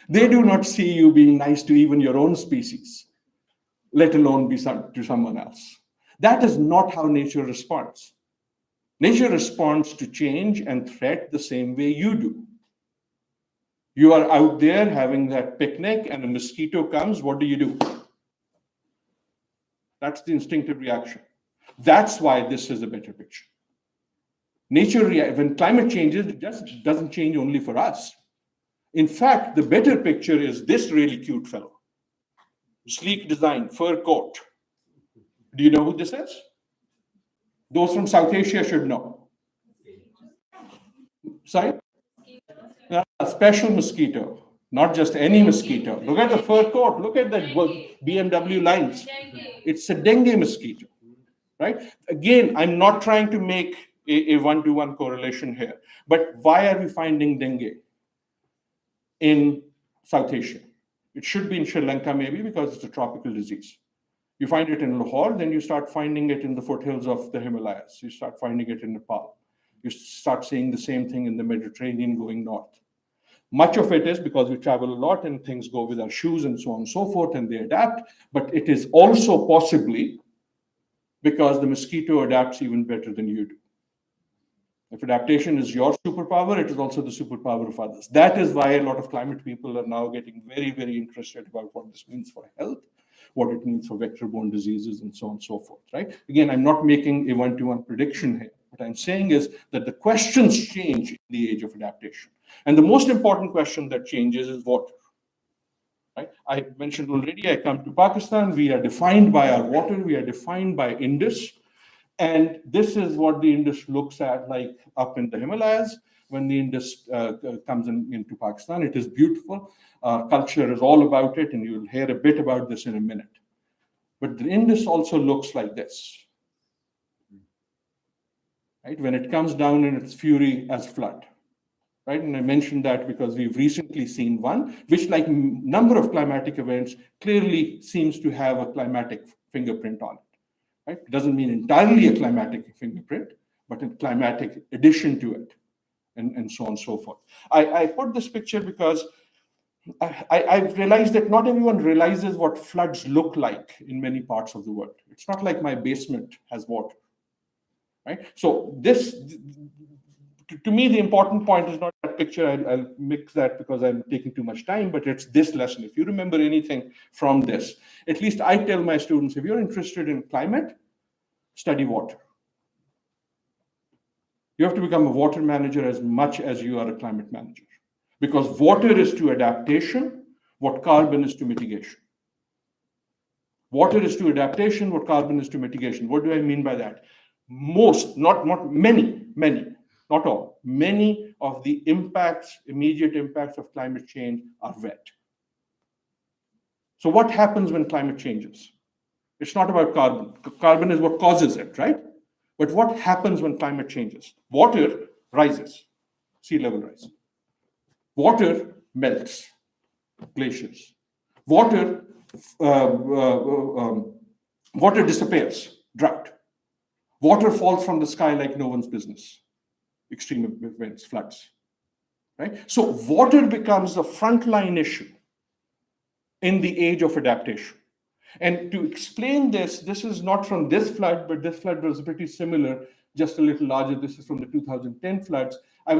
They do not see you being nice to even your own species, let alone be to someone else. That is not how nature responds. Nature responds to change and threat the same way you do. You are out there having that picnic and a mosquito comes, what do? That's the instinctive reaction. That's why this is a better picture. When climate changes, it just doesn't change only for us. In fact, the better picture is this really cute fellow. Sleek design, fur coat. Do you know who this is? Those from South Asia should know. Sorry? A special mosquito, not just any mosquito. Look at the fur coat. Look at that BMW lines. It's a dengue mosquito, right? Again, I'm not trying to make a one-to-one correlation here. But why are we finding dengue in South Asia? It should be in Sri Lanka maybe because it's a tropical disease. You find it in Lahore, then you start finding it in the foothills of the Himalayas. You start finding it in Nepal. You start seeing the same thing in the Mediterranean going north. Much of it is because we travel a lot and things go with our shoes and so on and so forth, and they adapt. But it is also possibly because the mosquito adapts even better than you do. If adaptation is your superpower, it is also the superpower of others. That is why a lot of climate people are now getting very, very interested about what this means for health, what it means for vector-borne diseases, and so on and so forth, right? Again, I'm not making a one-to-one prediction here. What I'm saying is that the questions change in the age of adaptation. And the most important question that changes is water, right? I mentioned already, I come to Pakistan, we are defined by our water, we are defined by Indus. And this is what the Indus looks at like up in the Himalayas. When the Indus comes into Pakistan, it is beautiful. Culture is all about it, and you'll hear a bit about this in a minute. But the Indus also looks like this, right? When it comes down in its fury as flood, right? And I mentioned that because we've recently seen one, which, like number of climatic events, clearly seems to have a climatic fingerprint on it. Right? It doesn't mean entirely a climatic fingerprint, but a climatic addition to it, and so on and so forth. I put this picture because I've realized that not everyone realizes what floods look like in many parts of the world. It's not like my basement has water, right? So this, to me, the important point is not that picture. I'll mix that because I'm taking too much time, but it's this lesson. If you remember anything from this, at least I tell my students, if you're interested in climate, study water. You have to become a water manager as much as you are a climate manager, because water is to adaptation what carbon is to mitigation. Water is to adaptation what carbon is to mitigation. What do I mean by that? Most, not many, not all, many of the impacts, immediate impacts of climate change are wet. So what happens when climate changes? It's not about carbon. Carbon is what causes it, right? But what happens when climate changes? Water rises, sea level rise. Water melts, glaciers. Water disappears, drought. Water falls from the sky like no one's business. Extreme events, floods, right? So water becomes a frontline issue in the age of adaptation. And to explain this, this is not from this flood, but this flood was pretty similar, just a little larger. This is from the 2010 floods. We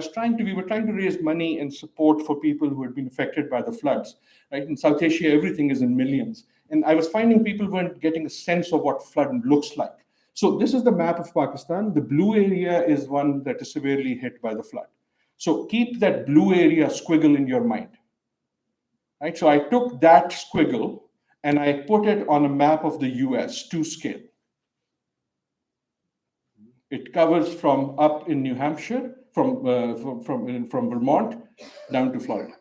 were trying to raise money and support for people who had been affected by the floods, right? In South Asia, everything is in millions. And I was finding people weren't getting a sense of what flood looks like. So this is the map of Pakistan. The blue area is one that is severely hit by the flood. So keep that blue area squiggle in your mind, right? So I took that squiggle and I put it on a map of the US to scale. It covers from up in New Hampshire, from Vermont down to Florida.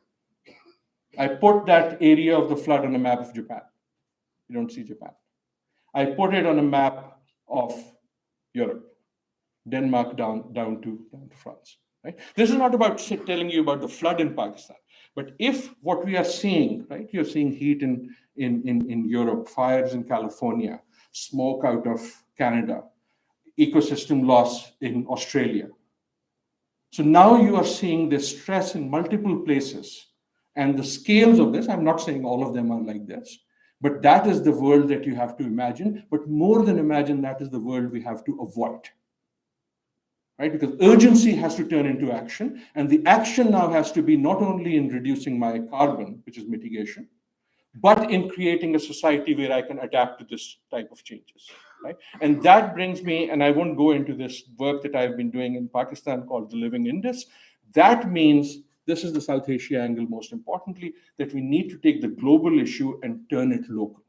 I put that area of the flood on a map of Japan. You don't see Japan. I put it on a map of Europe, Denmark down to France. Right? This is not about telling you about the flood in Pakistan, but if what we are seeing, right? You're seeing heat in Europe, fires in California, smoke out of Canada, ecosystem loss in Australia. So now you are seeing this stress in multiple places, and the scales of this, I'm not saying all of them are like this, but that is the world that you have to imagine. But more than imagine, that is the world we have to avoid. right? Because urgency has to turn into action, and the action now has to be not only in reducing my carbon, which is mitigation, but in creating a society where I can adapt to this type of changes, right? And that brings me, and I won't go into this work that I've been doing in Pakistan called the Living Indus. That means, this is the South Asia angle most importantly, that we need to take the global issue and turn it local.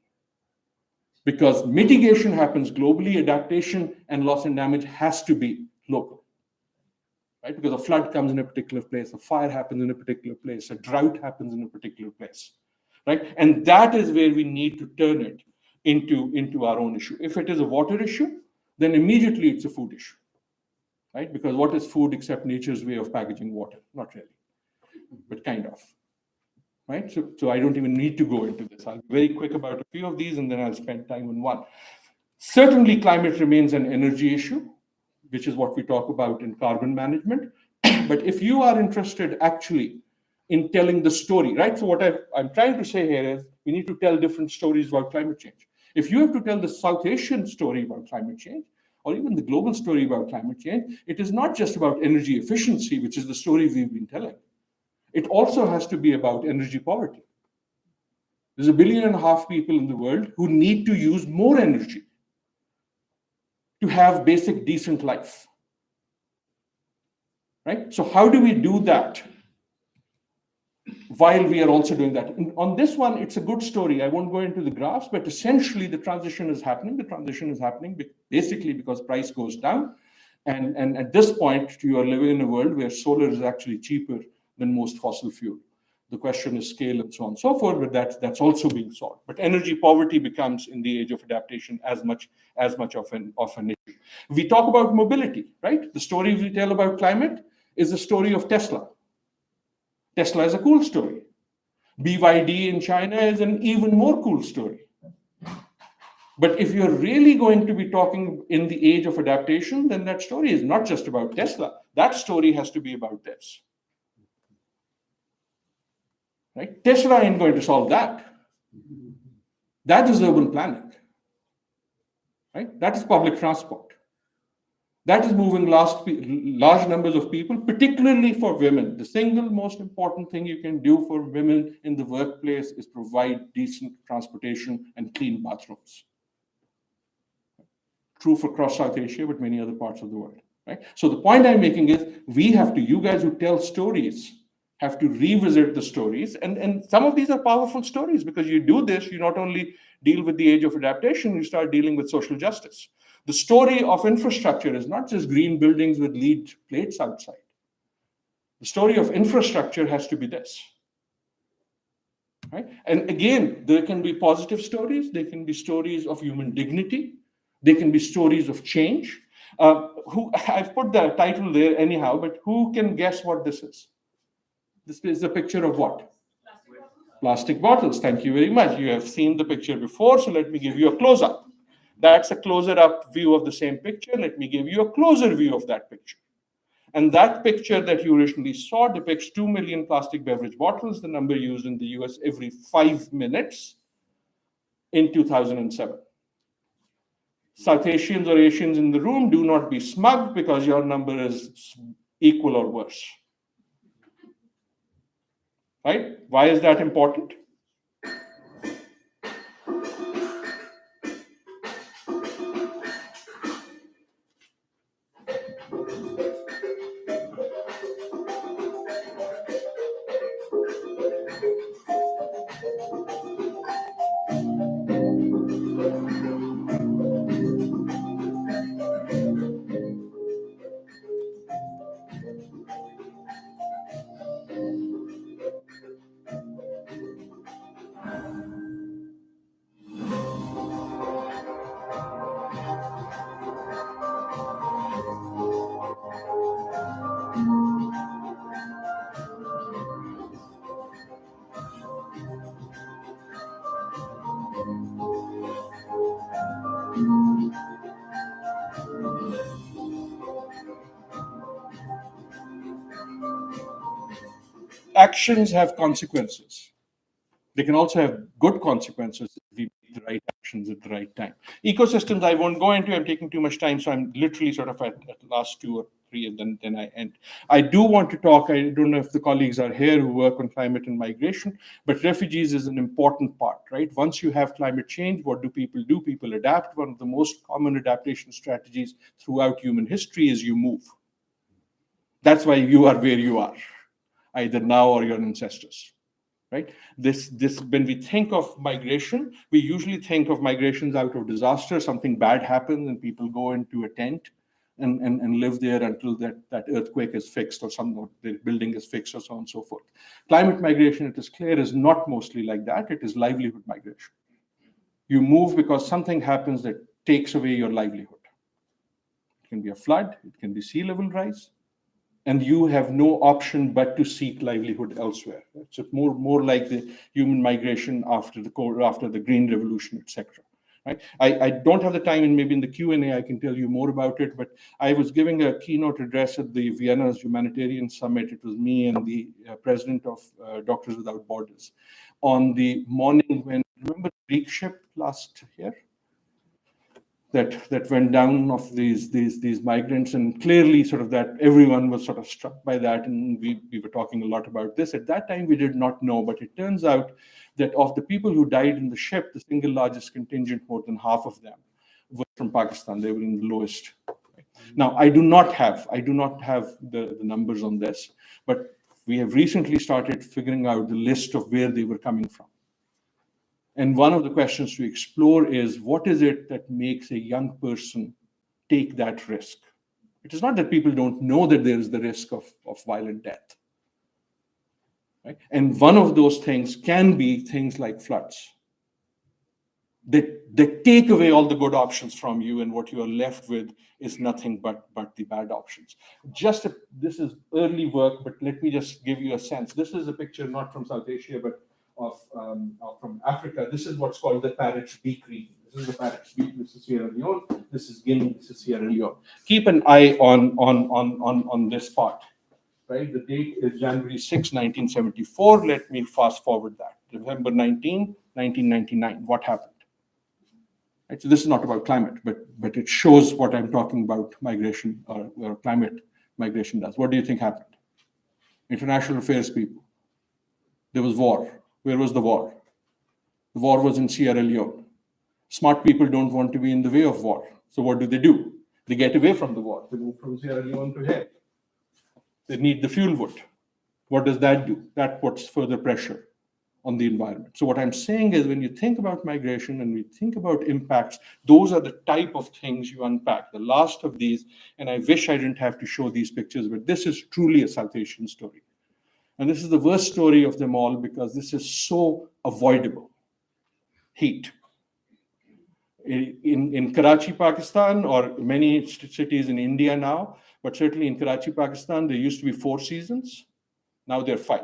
Because mitigation happens globally, adaptation and loss and damage has to be local, right? Because a flood comes in a particular place, a fire happens in a particular place, a drought happens in a particular place, right? And that is where we need to turn it into our own issue. If it is a water issue, then immediately it's a food issue, right? Because what is food except nature's way of packaging water? Not really, but kind of, right? So I don't even need to go into this. I'll be very quick about a few of these, and then I'll spend time on one. Certainly, climate remains an energy issue, which is what we talk about in carbon management. But if you are interested actually in telling the story, right? So what I'm trying to say here is we need to tell different stories about climate change. If you have to tell the South Asian story about climate change, or even the global story about climate change, it is not just about energy efficiency, which is the story we've been telling. It also has to be about energy poverty. There's 1.5 billion people in the world who need to use more energy to have basic, decent life, right? So how do we do that while we are also doing that? And on this one, it's a good story. I won't go into the graphs, but essentially the transition is happening. The transition is happening basically because price goes down. And at this point, you are living in a world where solar is actually cheaper than most fossil fuel. The question is scale and so on and so forth, but that's also being solved. But energy poverty becomes, in the age of adaptation, as much of an issue. We talk about mobility, right? The story we tell about climate is the story of Tesla. Tesla is a cool story. BYD in China is an even more cool story. But if you're really going to be talking in the age of adaptation, then that story is not just about Tesla. That story has to be about this. Right? Tesla ain't going to solve that. That is urban planning. Right? That is public transport. That is moving large numbers of people, particularly for women. The single most important thing you can do for women in the workplace is provide decent transportation and clean bathrooms. True for across South Asia, but many other parts of the world. Right? So the point I'm making is you guys who tell stories, have to revisit the stories. And some of these are powerful stories because you do this, you not only deal with the age of adaptation, you start dealing with social justice. The story of infrastructure is not just green buildings with lead plates outside. The story of infrastructure has to be this. Right? And again, there can be positive stories. There can be stories of human dignity. There can be stories of change. I've put the title there anyhow, but who can guess what this is? This is a picture of what? Plastic bottles. Thank you very much. You have seen the picture before, so let me give you a close-up. That's a closer-up view of the same picture. Let me give you a closer view of that picture. And that picture that you originally saw depicts 2 million plastic beverage bottles, the number used in the US every 5 minutes in 2007. South Asians or Asians in the room, do not be smug because your number is equal or worse. Right? Why is that important? Actions have consequences. They can also have good consequences if we make the right actions at the right time. Ecosystems, I won't go into. I'm taking too much time, so I'm literally sort of at the last 2 or and then I end. I do want to talk, I don't know if the colleagues are here who work on climate and migration, but refugees is an important part, right? Once you have climate change, what do? People adapt. One of the most common adaptation strategies throughout human history is you move. That's why you are where you are, either now or your ancestors. Right? This when we think of migration, we usually think of migrations out of disaster. Something bad happens and people go into a tent and live there until that earthquake is fixed or the building is fixed or so on and so forth. Climate migration, it is clear, is not mostly like that. It is livelihood migration. You move because something happens that takes away your livelihood. It can be a flood, it can be sea level rise, and you have no option but to seek livelihood elsewhere. So more like the human migration after the Green Revolution, etc. Right? I don't have the time, and maybe in the Q&A I can tell you more about it, but I was giving a keynote address at the Vienna's Humanitarian Summit. It was me and the president of Doctors Without Borders on the morning when, remember the Greek ship last year? That went down of these migrants, and clearly sort of that everyone was sort of struck by that, and we were talking a lot about this. At that time we did not know, but it turns out that of the people who died in the ship, the single largest contingent, more than half of them, were from Pakistan. They were in the lowest. Now I do not have the numbers on this, but we have recently started figuring out the list of where they were coming from. And one of the questions to explore is, what is it that makes a young person take that risk? It is not that people don't know that there is the risk of violent death. Right? And one of those things can be things like floods. They take away all the good options from you, and what you are left with is nothing but the bad options. This is early work, but let me just give you a sense. This is a picture not from South Asia, but from Africa. This is what's called the Parrots Beak region. This is the Parrots Beak. This is Sierra Leone. This is Guinea. This is Sierra Leone. Keep an eye on this part. Right. The date is January 6, 1974. Let me fast forward that. November 19, 1999. What happened? Right, so this is not about climate, but it shows what I'm talking about migration or climate migration does. What do you think happened? International affairs people. There was war. Where was the war? The war was in Sierra Leone. Smart people don't want to be in the way of war. So what do? They get away from the war. They move from Sierra Leone to here. They need the fuel wood. What does that do? That puts further pressure on the environment. So what I'm saying is, when you think about migration and we think about impacts, those are the type of things you unpack. The last of these, and I wish I didn't have to show these pictures, but this is truly a South Asian story. And this is the worst story of them all because this is so avoidable. Heat. In Karachi, Pakistan, or many cities in India now, but certainly in Karachi, Pakistan, there used to be 4 seasons. Now there are 5.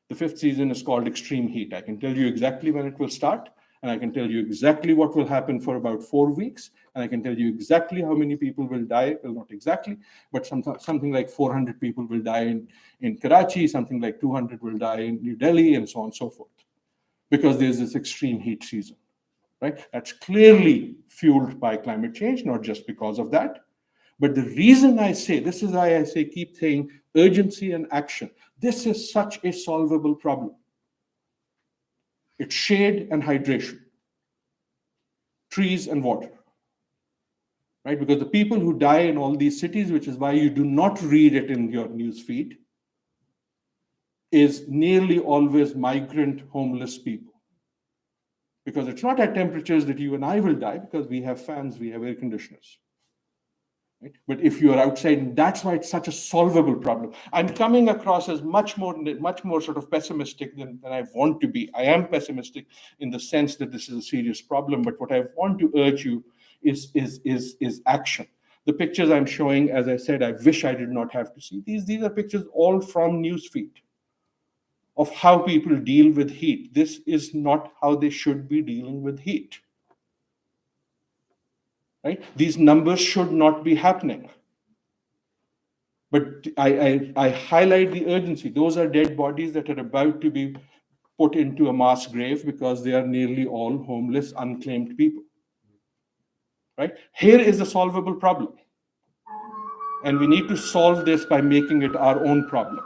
The 5th season is called extreme heat. I can tell you exactly when it will start, and I can tell you exactly what will happen for about 4 weeks, and I can tell you exactly how many people will die. Well, not exactly, but something like 400 people will die in Karachi, something like 200 will die in New Delhi, and so on and so forth, because there's this extreme heat season, right? That's clearly fueled by climate change, not just because of that. But the reason I say, this is why I say keep saying urgency and action. This is such a solvable problem. It's shade and hydration, trees and water, right? Because the people who die in all these cities, which is why you do not read it in your news feed, is nearly always migrant homeless people. Because it's not at temperatures that you and I will die, because we have fans, we have air conditioners. Right? But if you are outside, that's why it's such a solvable problem. I'm coming across as much more sort of pessimistic than I want to be. I am pessimistic in the sense that this is a serious problem, but what I want to urge you is action. The pictures I'm showing, as I said, I wish I did not have to see. These are pictures all from newsfeed of how people deal with heat. This is not how they should be dealing with heat. Right? These numbers should not be happening. But I highlight the urgency. Those are dead bodies that are about to be put into a mass grave because they are nearly all homeless, unclaimed people. Right? Here is a solvable problem. And we need to solve this by making it our own problem.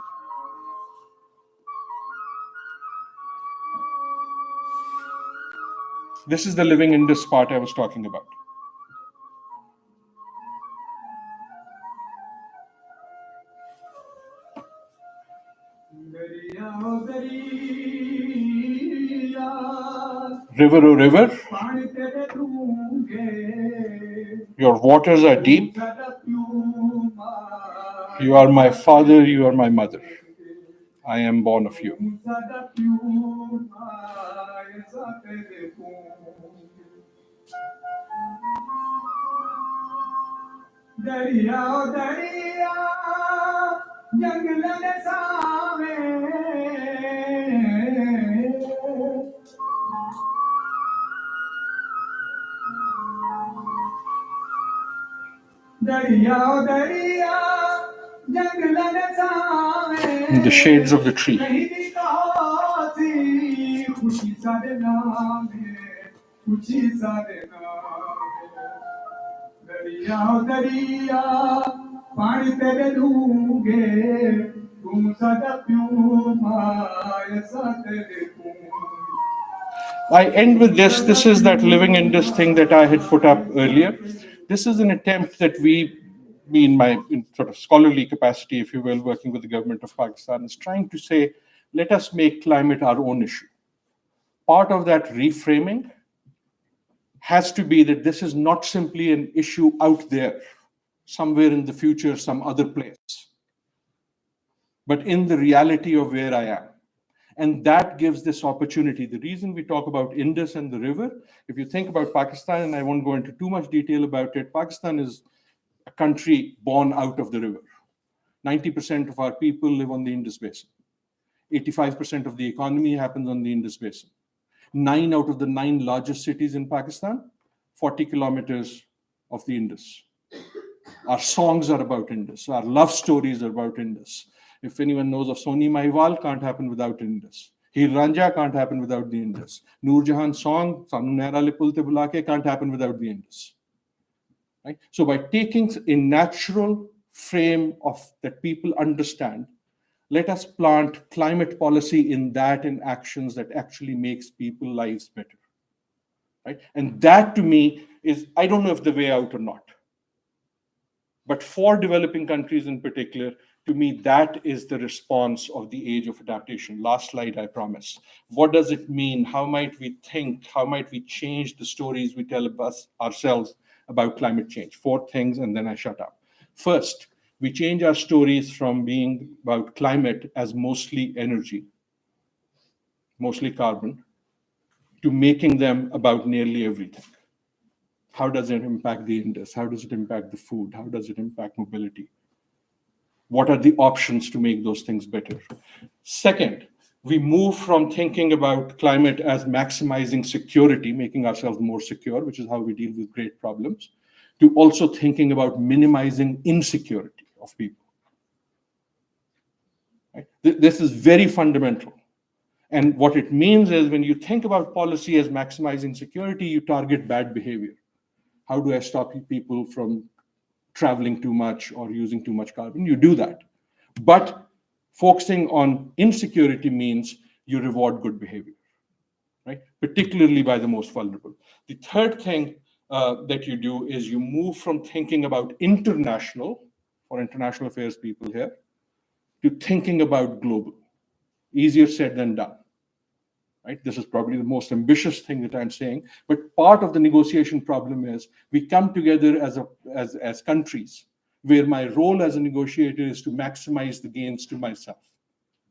This is the living in this part I was talking about. River, oh river, your waters are deep. You are my father, you are my mother. I am born of you. In the shades of the tree. I end with this. This is that living in this thing that I had put up earlier. This is an attempt that me in my sort of scholarly capacity, if you will, working with the government of Pakistan, is trying to say, let us make climate our own issue. Part of that reframing has to be that this is not simply an issue out there, somewhere in the future, some other place, but in the reality of where I am. And that gives this opportunity. The reason we talk about Indus and the river, if you think about Pakistan, and I won't go into too much detail about it, Pakistan is a country born out of the river. 90% of our people live on the Indus Basin. 85% of the economy happens on the Indus Basin. 9 out of the 9 largest cities in Pakistan, 40 kilometers of the Indus. Our songs are about Indus. Our love stories are about Indus. If anyone knows of Soni Mahiwal, can't happen without Indus. Heer Ranjha can't happen without the Indus. Noor Jahan's song, Sanu Nehra Le Pul Te Bula Ke, can't happen without the Indus. Right? So by taking a natural frame of that people understand, let us plant climate policy in that in actions that actually makes people's lives better. Right? And that to me is, I don't know if the way out or not. But for developing countries in particular, to me, that is the response of the age of adaptation. Last slide, I promise. What does it mean? How might we think? How might we change the stories we tell ourselves about climate change? 4 things, and then I shut up. First, we change our stories from being about climate as mostly energy, mostly carbon, to making them about nearly everything. How does it impact the Indus? How does it impact the food? How does it impact mobility? What are the options to make those things better? Second, we move from thinking about climate as maximizing security, making ourselves more secure, which is how we deal with great problems, to also thinking about minimizing insecurity of people. Right? This is very fundamental. And what it means is when you think about policy as maximizing security, you target bad behavior. How do I stop people from traveling too much or using too much carbon? You do that. But focusing on insecurity means you reward good behavior, right? Particularly by the most vulnerable. The third thing that you do is you move from thinking about international, for international affairs people here, to thinking about global. Easier said than done. Right? This is probably the most ambitious thing that I'm saying, but part of the negotiation problem is we come together as countries where my role as a negotiator is to maximize the gains to myself.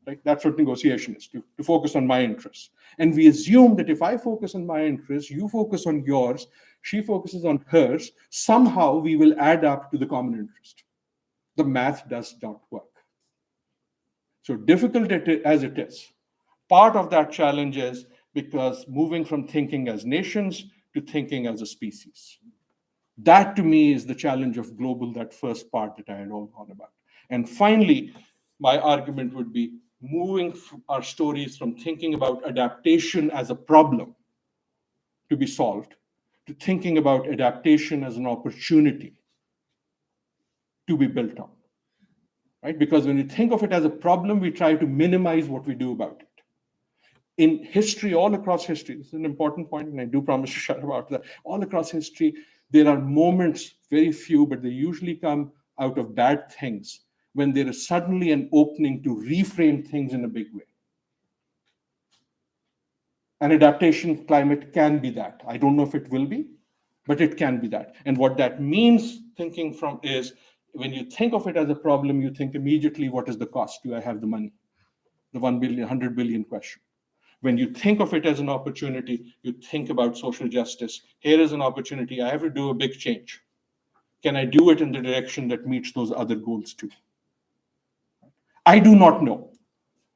Right? That's what negotiation is, to focus on my interests. And we assume that if I focus on my interests, you focus on yours, she focuses on hers, somehow we will add up to the common interest. The math does not work. So difficult as it is, part of that challenge is because moving from thinking as nations to thinking as a species. That to me is the challenge of global, that first part that I had all gone about. And finally, my argument would be moving our stories from thinking about adaptation as a problem to be solved to thinking about adaptation as an opportunity to be built on, right? Because when you think of it as a problem, we try to minimize what we do about it. In history, all across history, this is an important point, and I do promise to shut about that. All across history, there are moments, very few, but they usually come out of bad things, when there is suddenly an opening to reframe things in a big way. An adaptation climate can be that. I don't know if it will be, but it can be that. And what that means, thinking from, is when you think of it as a problem, you think immediately, what is the cost? Do I have the money? The 1 billion, 100 billion question. When you think of it as an opportunity, you think about social justice. Here is an opportunity. I have to do a big change. Can I do it in the direction that meets those other goals too? I do not know.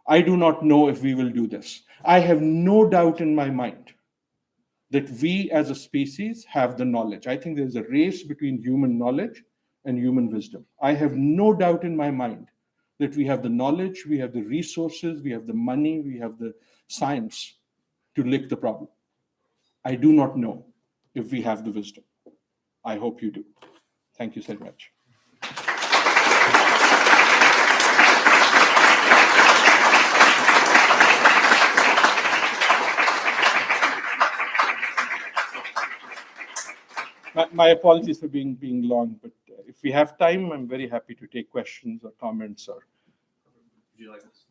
I do not know if we will do this. I have no doubt in my mind that we as a species have the knowledge. I think there's a race between human knowledge and human wisdom. I have no doubt in my mind that we have the knowledge, we have the resources, we have the money, we have the science to lick the problem. I do not know if we have the wisdom. I hope you do. Thank you so much. My apologies for being long, but if we have time, I'm very happy to take questions or comments. Or Would you like this?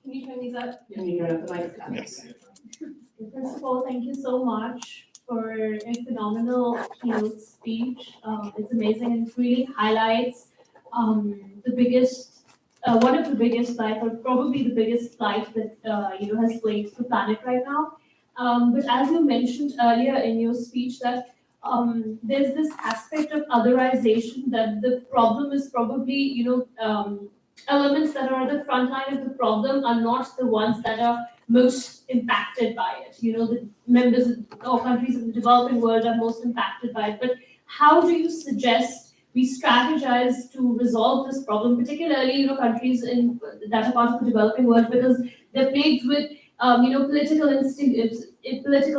Can you turn these up? Can you turn up the mic? yes. First of all, thank you so much for a phenomenal keynote speech. It's amazing and it really highlights the biggest, one of the biggest flights, or probably the biggest flight that has plagued the planet right now. But as you mentioned earlier in your speech, that there's this aspect of otherization, that the problem is probably elements that are at the front line of the problem are not the ones that are most impacted by it. The members or countries in the developing world are most impacted by it. But how do you suggest we strategize to resolve this problem, particularly countries that are part of the developing world, because they're plagued with political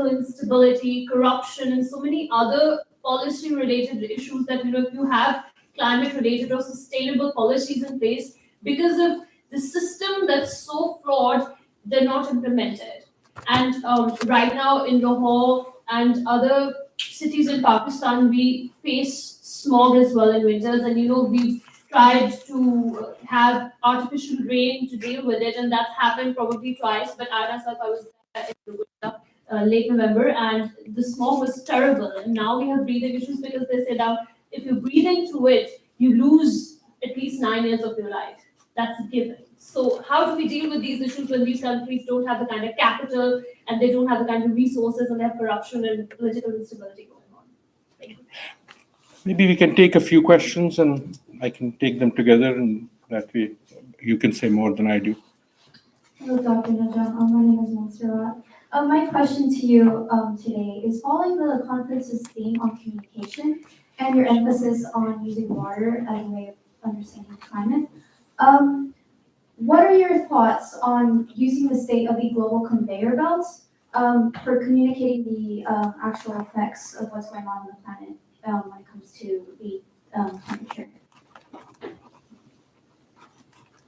instability, corruption, and so many other policy-related issues that if you have climate-related or sustainable policies in place, because of the system that's so flawed, they're not implemented. And right now in Lahore and other cities in Pakistan, we face smog as well in winters. And we've tried to have artificial rain to deal with it, and that's happened probably twice. But I myself, I was there in the winter, late November, and the smog was terrible. And now we have breathing issues because they say that if you're breathing through it, you lose at least 9 years of your life. That's a given. So how do we deal with these issues when these countries don't have the kind of capital and they don't have the kind of resources and they have corruption and political instability going on? Thank you. Maybe we can take a few questions and I can take them together, and that way you can say more than I do. Hello, Dr. Najam. My name is Monserrat. My question to you today is following the conference's theme on communication and your emphasis on using water as a way of understanding climate. What are your thoughts on using the state of the global conveyor belts for communicating the actual effects of what's going on the planet when it comes to the temperature?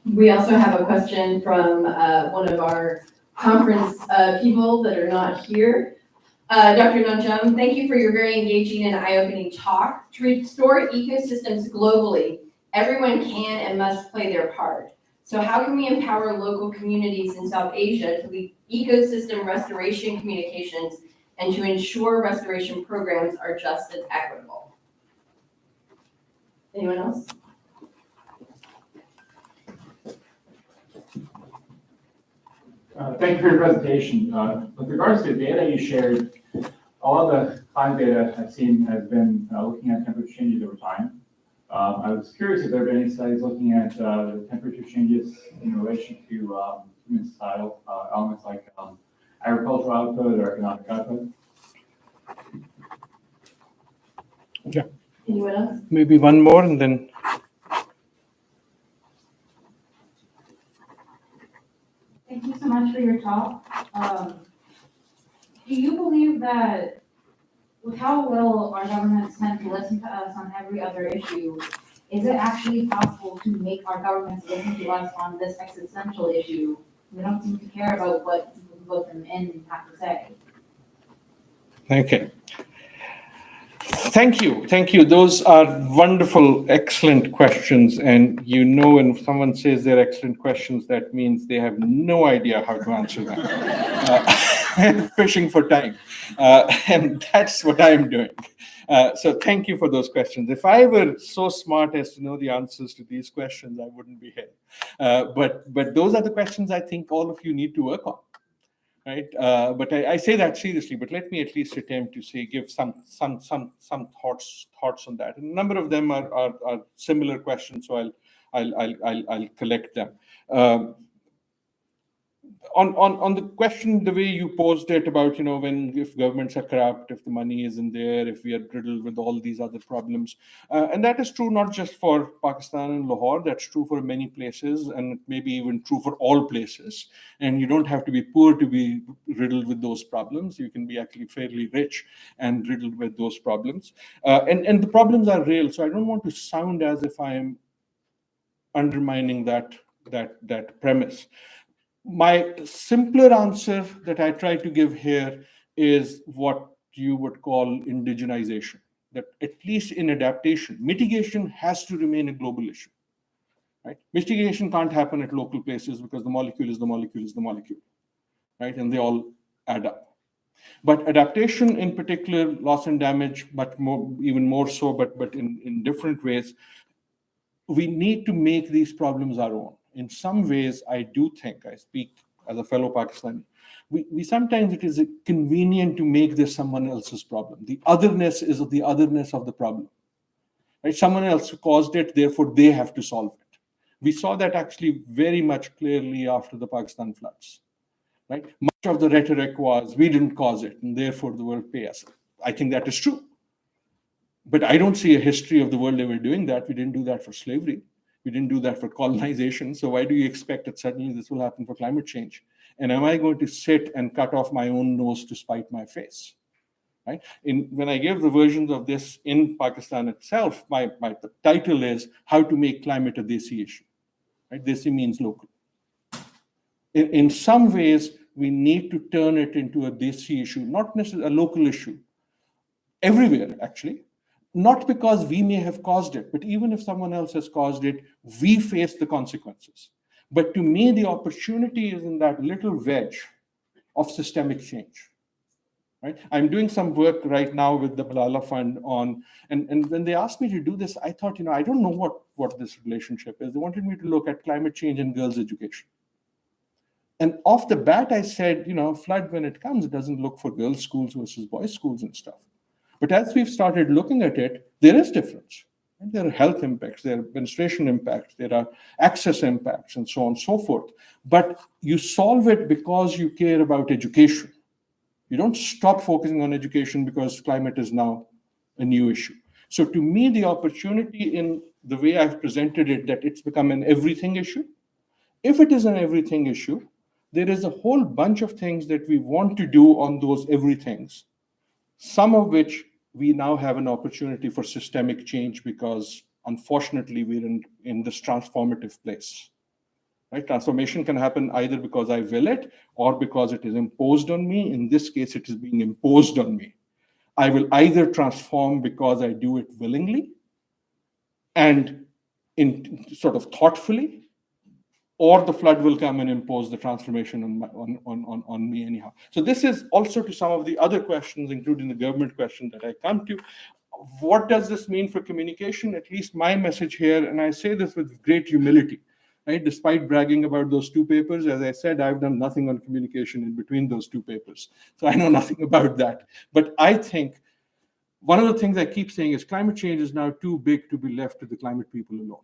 We also have a question from one of our conference people that are not here. Dr. Najam, thank you for your very engaging and eye-opening talk. To restore ecosystems globally, everyone can and must play their part. So how can we empower local communities in South Asia to lead ecosystem restoration communications and to ensure restoration programs are just and equitable? Anyone else? Thank you for your presentation. With regards to the data you shared, all the climate data I've seen has been looking at temperature changes over time. I was curious if there have been any studies looking at the temperature changes in relation to human societal elements like agricultural output or economic output. Yeah. Anyone else? Maybe one more and then. much for your talk. Do you believe that with how little our governments tend to listen to us on every other issue, is it actually possible to make our governments listen to us on this existential issue? We don't seem to care about what people who vote them in have to say. Okay. Thank you. Thank you. Those are wonderful, excellent questions. And you know, when someone says they're excellent questions, that means they have no idea how to answer them. Fishing for time. And that's what I'm doing. So thank you for those questions. If I were so smart as to know the answers to these questions, I wouldn't be here. But those are the questions I think all of you need to work on. Right, but I say that seriously. But let me at least attempt to say, give some thoughts on that. And a number of them are similar questions, so I'll collect them. On the question, the way you posed it about, if governments are corrupt, if the money isn't there, if we are riddled with all these other problems, and that is true not just for Pakistan and Lahore, that's true for many places, and maybe even true for all places. And you don't have to be poor to be riddled with those problems. You can be actually fairly rich and riddled with those problems. And the problems are real. So I don't want to sound as if I am undermining that premise. My simpler answer that I try to give here is what you would call indigenization. That at least in adaptation, mitigation has to remain a global issue. Right? Mitigation can't happen at local places because the molecule is the molecule is the molecule. Right? And they all add up. But adaptation in particular, loss and damage, but even more so, but in different ways, we need to make these problems our own. In some ways, I do think, I speak as a fellow Pakistani, we sometimes it is convenient to make this someone else's problem. The otherness is the otherness of the problem. Right? Someone else caused it, therefore they have to solve it. We saw that actually very much clearly after the Pakistan floods. Right? Much of the rhetoric was, we didn't cause it, and therefore the world pay us. I think that is true. But I don't see a history of the world ever doing that. We didn't do that for slavery. We didn't do that for colonization. So why do you expect that suddenly this will happen for climate change? And am I going to sit and cut off my own nose to spite my face? Right? When I gave the versions of this in Pakistan itself, my title is How to Make Climate a Desi Issue. Right? Desi means local. In some ways, we need to turn it into a Desi issue, not necessarily a local issue. Everywhere, actually. Not because we may have caused it, but even if someone else has caused it, we face the consequences. But to me, the opportunity is in that little wedge of systemic change. Right? I'm doing some work right now with the Malala Fund on, and when they asked me to do this, I thought, I don't know what this relationship is. They wanted me to look at climate change and girls' education. And off the bat, I said, flood, when it comes, it doesn't look for girls' schools versus boys' schools and stuff. But as we've started looking at it, there is difference. There are health impacts, there are menstruation impacts, there are access impacts, and so on and so forth. But you solve it because you care about education. You don't stop focusing on education because climate is now a new issue. So to me, the opportunity in the way I've presented it, that it's become an everything issue. If it is an everything issue, there is a whole bunch of things that we want to do on those everythings, some of which we now have an opportunity for systemic change because, unfortunately, we're in this transformative place. Right? Transformation can happen either because I will it or because it is imposed on me. In this case, it is being imposed on me. I will either transform because I do it willingly and in sort of thoughtfully, or the flood will come and impose the transformation on me anyhow. So this is also to some of the other questions, including the government question that I come to. What does this mean for communication? At least my message here, and I say this with great humility, right? Despite bragging about those 2 papers, as I said, I've done nothing on communication in between those 2 papers. So I know nothing about that. But I think one of the things I keep saying is climate change is now too big to be left to the climate people alone.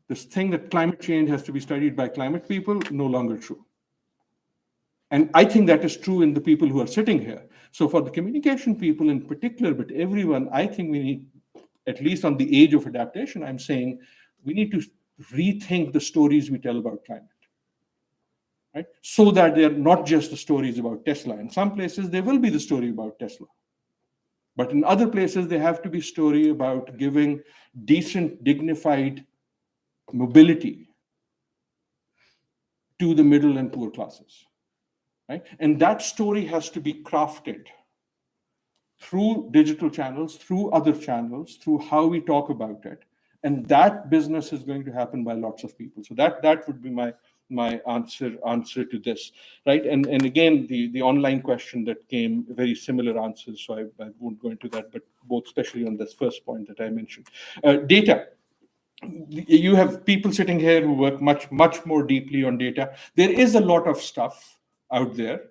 This thing that climate change has to be studied by climate people, no longer true. And I think that is true in the people who are sitting here. So for the communication people in particular, but everyone, I think we need, at least on the age of adaptation, I'm saying we need to rethink the stories we tell about climate. Right? So that they're not just the stories about Tesla. In some places, there will be the story about Tesla. But in other places, they have to be story about giving decent, dignified mobility to the middle and poor classes. Right? And that story has to be crafted through digital channels, through other channels, through how we talk about it. And that business is going to happen by lots of people. So that would be my answer to this, right? And again, the online question that came, very similar answers, so I won't go into that, but both, especially on this first point that I mentioned. Data. You have people sitting here who work much more deeply on data. There is a lot of stuff out there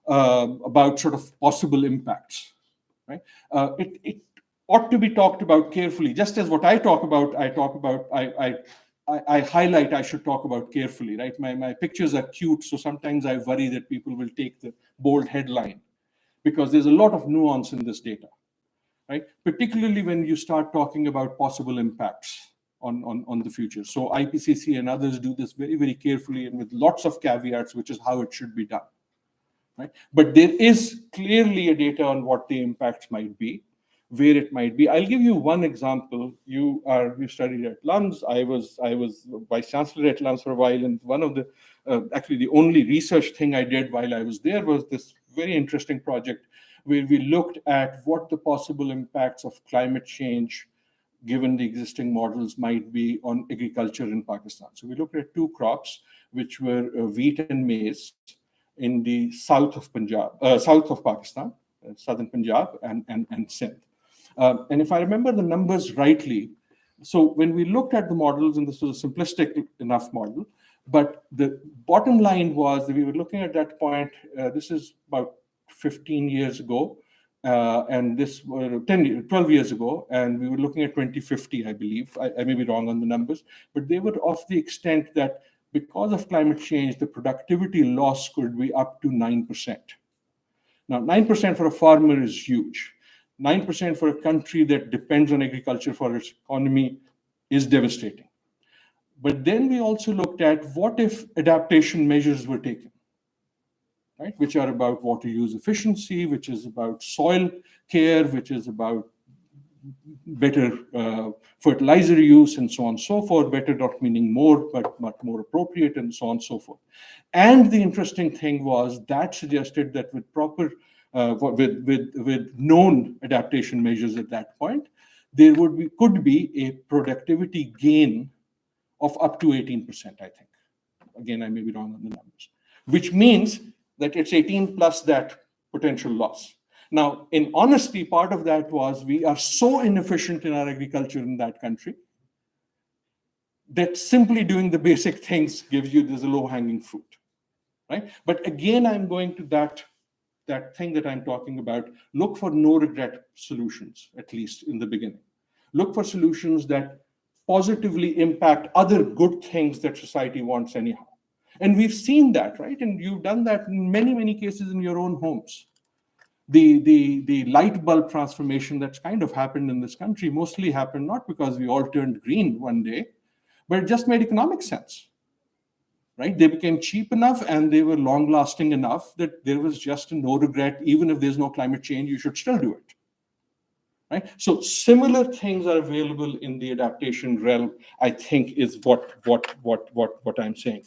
about sort of possible impacts, right? It ought to be talked about carefully, just as what I highlight, I should talk about carefully, right? My pictures are cute, so sometimes I worry that people will take the bold headline because there's a lot of nuance in this data, right? Particularly when you start talking about possible impacts on the future. So IPCC and others do this very, very carefully and with lots of caveats, which is how it should be done, right? But there is clearly a data on what the impacts might be, where it might be. I'll give you one example. You studied at LUMS. I was vice chancellor at LUMS for a while, and one of the actually the only research thing I did while I was there was this very interesting project where we looked at what the possible impacts of climate change, given the existing models, might be on agriculture in Pakistan. So we looked at two crops, which were wheat and maize in the south of Pakistan, southern Punjab and Sindh. And if I remember the numbers rightly, so when we looked at the models, and this was a simplistic enough model, but the bottom line was that we were looking at that point, this is about 15 years ago, and this were 12 years ago, and we were looking at 2050, I believe. I may be wrong on the numbers, but they were of the extent that because of climate change, the productivity loss could be up to 9%. Now, 9% for a farmer is huge. 9% for a country that depends on agriculture for its economy is devastating. But then we also looked at what if adaptation measures were taken, right? Which are about water use efficiency, which is about soil care, which is about better fertilizer use, and so on and so forth. Better not meaning more, but much more appropriate, and so on and so forth. And the interesting thing was that suggested that with proper with known adaptation measures at that point, there could be a productivity gain of up to 18%, I think. Again, I may be wrong on the numbers, which means that it's 18 plus that potential loss. Now, in honesty, part of that was we are so inefficient in our agriculture in that country that simply doing the basic things gives you this low-hanging fruit, right? But again, I'm going to that thing that I'm talking about. Look for no regret solutions, at least in the beginning. Look for solutions that positively impact other good things that society wants anyhow. And we've seen that, right? And you've done that in many, many cases in your own homes. The light bulb transformation that's kind of happened in this country mostly happened not because we all turned green one day, but it just made economic sense. Right? They became cheap enough and they were long-lasting enough that there was just no regret. Even if there's no climate change, you should still do it. Right? So similar things are available in the adaptation realm, I think, is what I'm saying.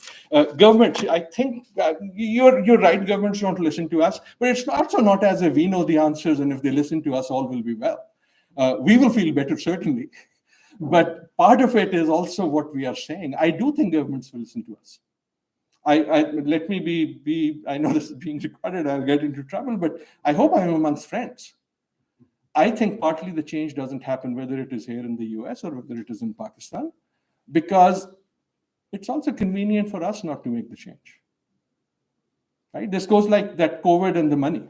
Government, I think you're right. Governments don't listen to us, but it's also not as if we know the answers, and if they listen to us, all will be well. We will feel better, certainly. But part of it is also what we are saying. I do think governments will listen to us. Let me be, I know this is being recorded, I'll get into trouble, but I hope I'm amongst friends. I think partly the change doesn't happen whether it is here in the US or whether it is in Pakistan, because it's also convenient for us not to make the change. Right? This goes like that COVID and the money.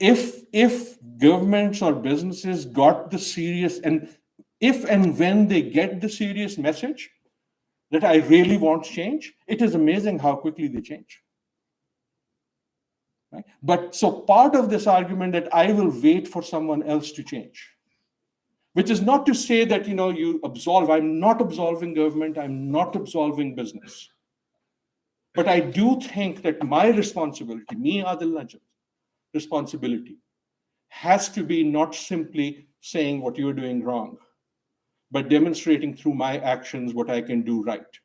If governments or businesses got the serious, and if and when they get the serious message that I really want change, it is amazing how quickly they change. Right? But so part of this argument that I will wait for someone else to change, which is not to say that, you absolve. I'm not absolving government. I'm not absolving business. But I do think that my responsibility, me, Adil Najam, responsibility, has to be not simply saying what you're doing wrong, but demonstrating through my actions what I can do right.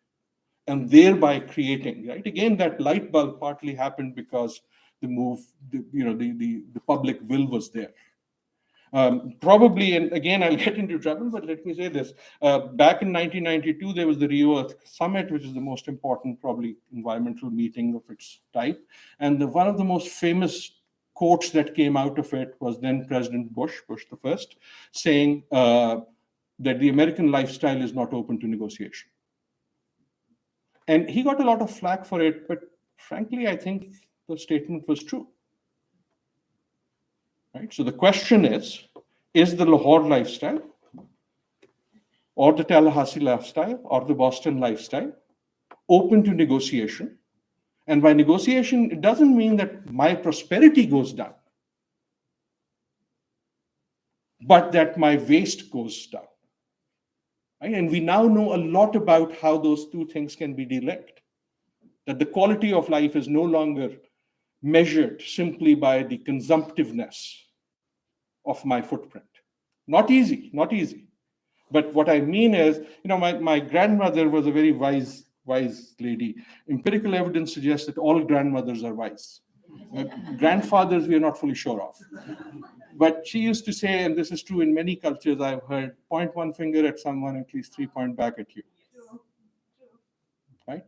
And thereby creating, right? Again, that light bulb partly happened because the public will was there. Probably, and again, I'll get into trouble, but let me say this. Back in 1992, there was the Rio Earth Summit, which is the most important, probably, environmental meeting of its type. And one of the most famous quotes that came out of it was then President Bush the first, saying that the American lifestyle is not open to negotiation. And he got a lot of flack for it, but frankly, I think the statement was true. Right? So the question is the Lahore lifestyle or the Tallahassee lifestyle or the Boston lifestyle open to negotiation? And by negotiation, it doesn't mean that my prosperity goes down, but that my waste goes down. Right? And we now know a lot about how those two things can be delinked, that the quality of life is no longer measured simply by the consumptiveness of my footprint. Not easy. But what I mean is, my grandmother was a very wise lady. Empirical evidence suggests that all grandmothers are wise. Grandfathers, we are not fully sure of. But she used to say, and this is true in many cultures I've heard, point one finger at someone, at least 3 point back at you. Right?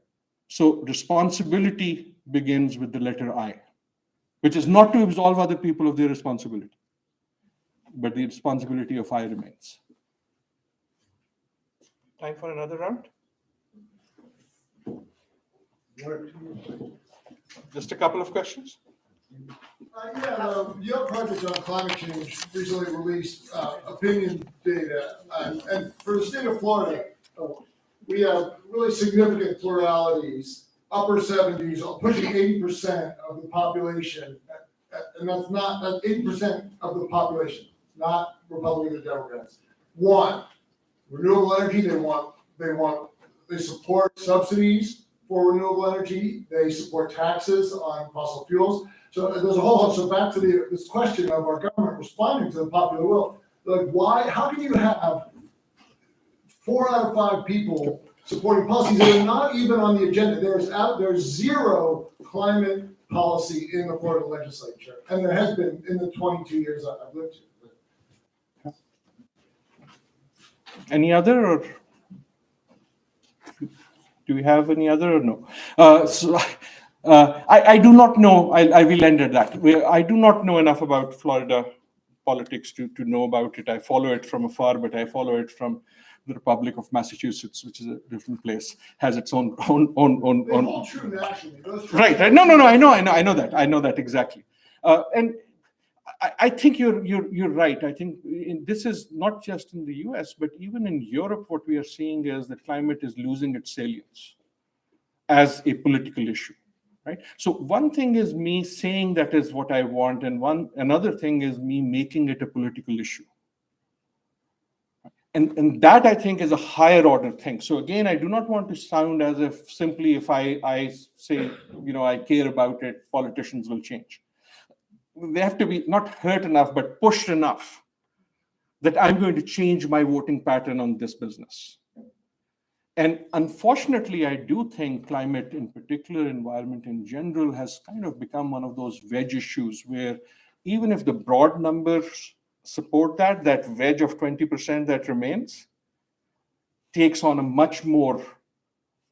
So responsibility begins with the letter I, which is not to absolve other people of their responsibility, but the responsibility of I remains. Time for another round? Just a couple of questions? Your project on climate change recently released opinion data, and for the state of Florida, we have really significant pluralities, upper 70s, pushing 80% of the population, and that's 80% of the population, not Republicans and Democrats. One, renewable energy, they support subsidies for renewable energy, they support taxes on fossil fuels. So there's a whole host. So back to this question of our government responding to the popular will. Like, how can you have 4 out of 5 people supporting policies that are not even on the agenda? There's zero climate policy in the Florida legislature, and there has been in the 22 years I've lived here. Any other, or do we have any other, or no? I do not know. I will end at that. I do not know enough about Florida politics to know about it. I follow it from afar, but I follow it from the Republic of Massachusetts, which is a different place, has its own. They hold true nationally. Right. No. I know that exactly. And I think you're right. I think this is not just in the US, but even in Europe, what we are seeing is that climate is losing its salience as a political issue. Right. So one thing is me saying that is what I want, and another thing is me making it a political issue. And that, I think, is a higher order thing. So again, I do not want to sound as if simply if I say, I care about it, politicians will change. They have to be not hurt enough, but pushed enough that I'm going to change my voting pattern on this business. And unfortunately, I do think climate in particular, environment in general, has kind of become one of those wedge issues where even if the broad numbers support that wedge of 20% that remains takes on a much more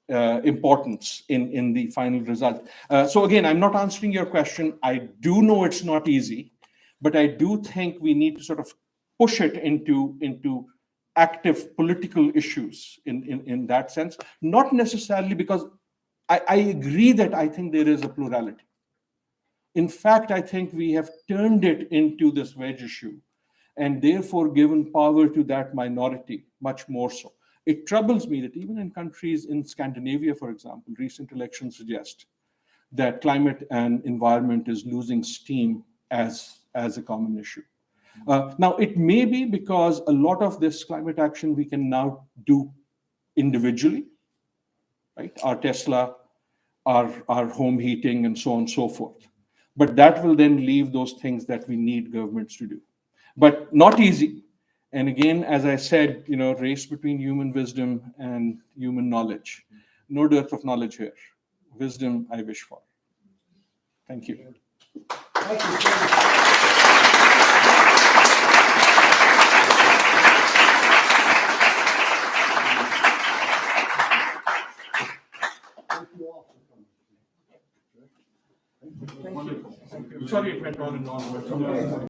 importance in the final result. So again, I'm not answering your question. I do know it's not easy, but I do think we need to sort of push it into active political issues in that sense, not necessarily because I agree that I think there is a plurality. In fact, I think we have turned it into this wedge issue and therefore given power to that minority much more so. It troubles me that even in countries in Scandinavia, for example, recent elections suggest that climate and environment is losing steam as a common issue. Now, it may be because a lot of this climate action we can now do individually, right? Our Tesla, our home heating, and so on and so forth. But that will then leave those things that we need governments to do. But not easy. And again, as I said, race between human wisdom and human knowledge. No dearth of knowledge here. Wisdom I wish for. Thank you. Thank you so much. Thank you all for coming. Sorry it went on and on. But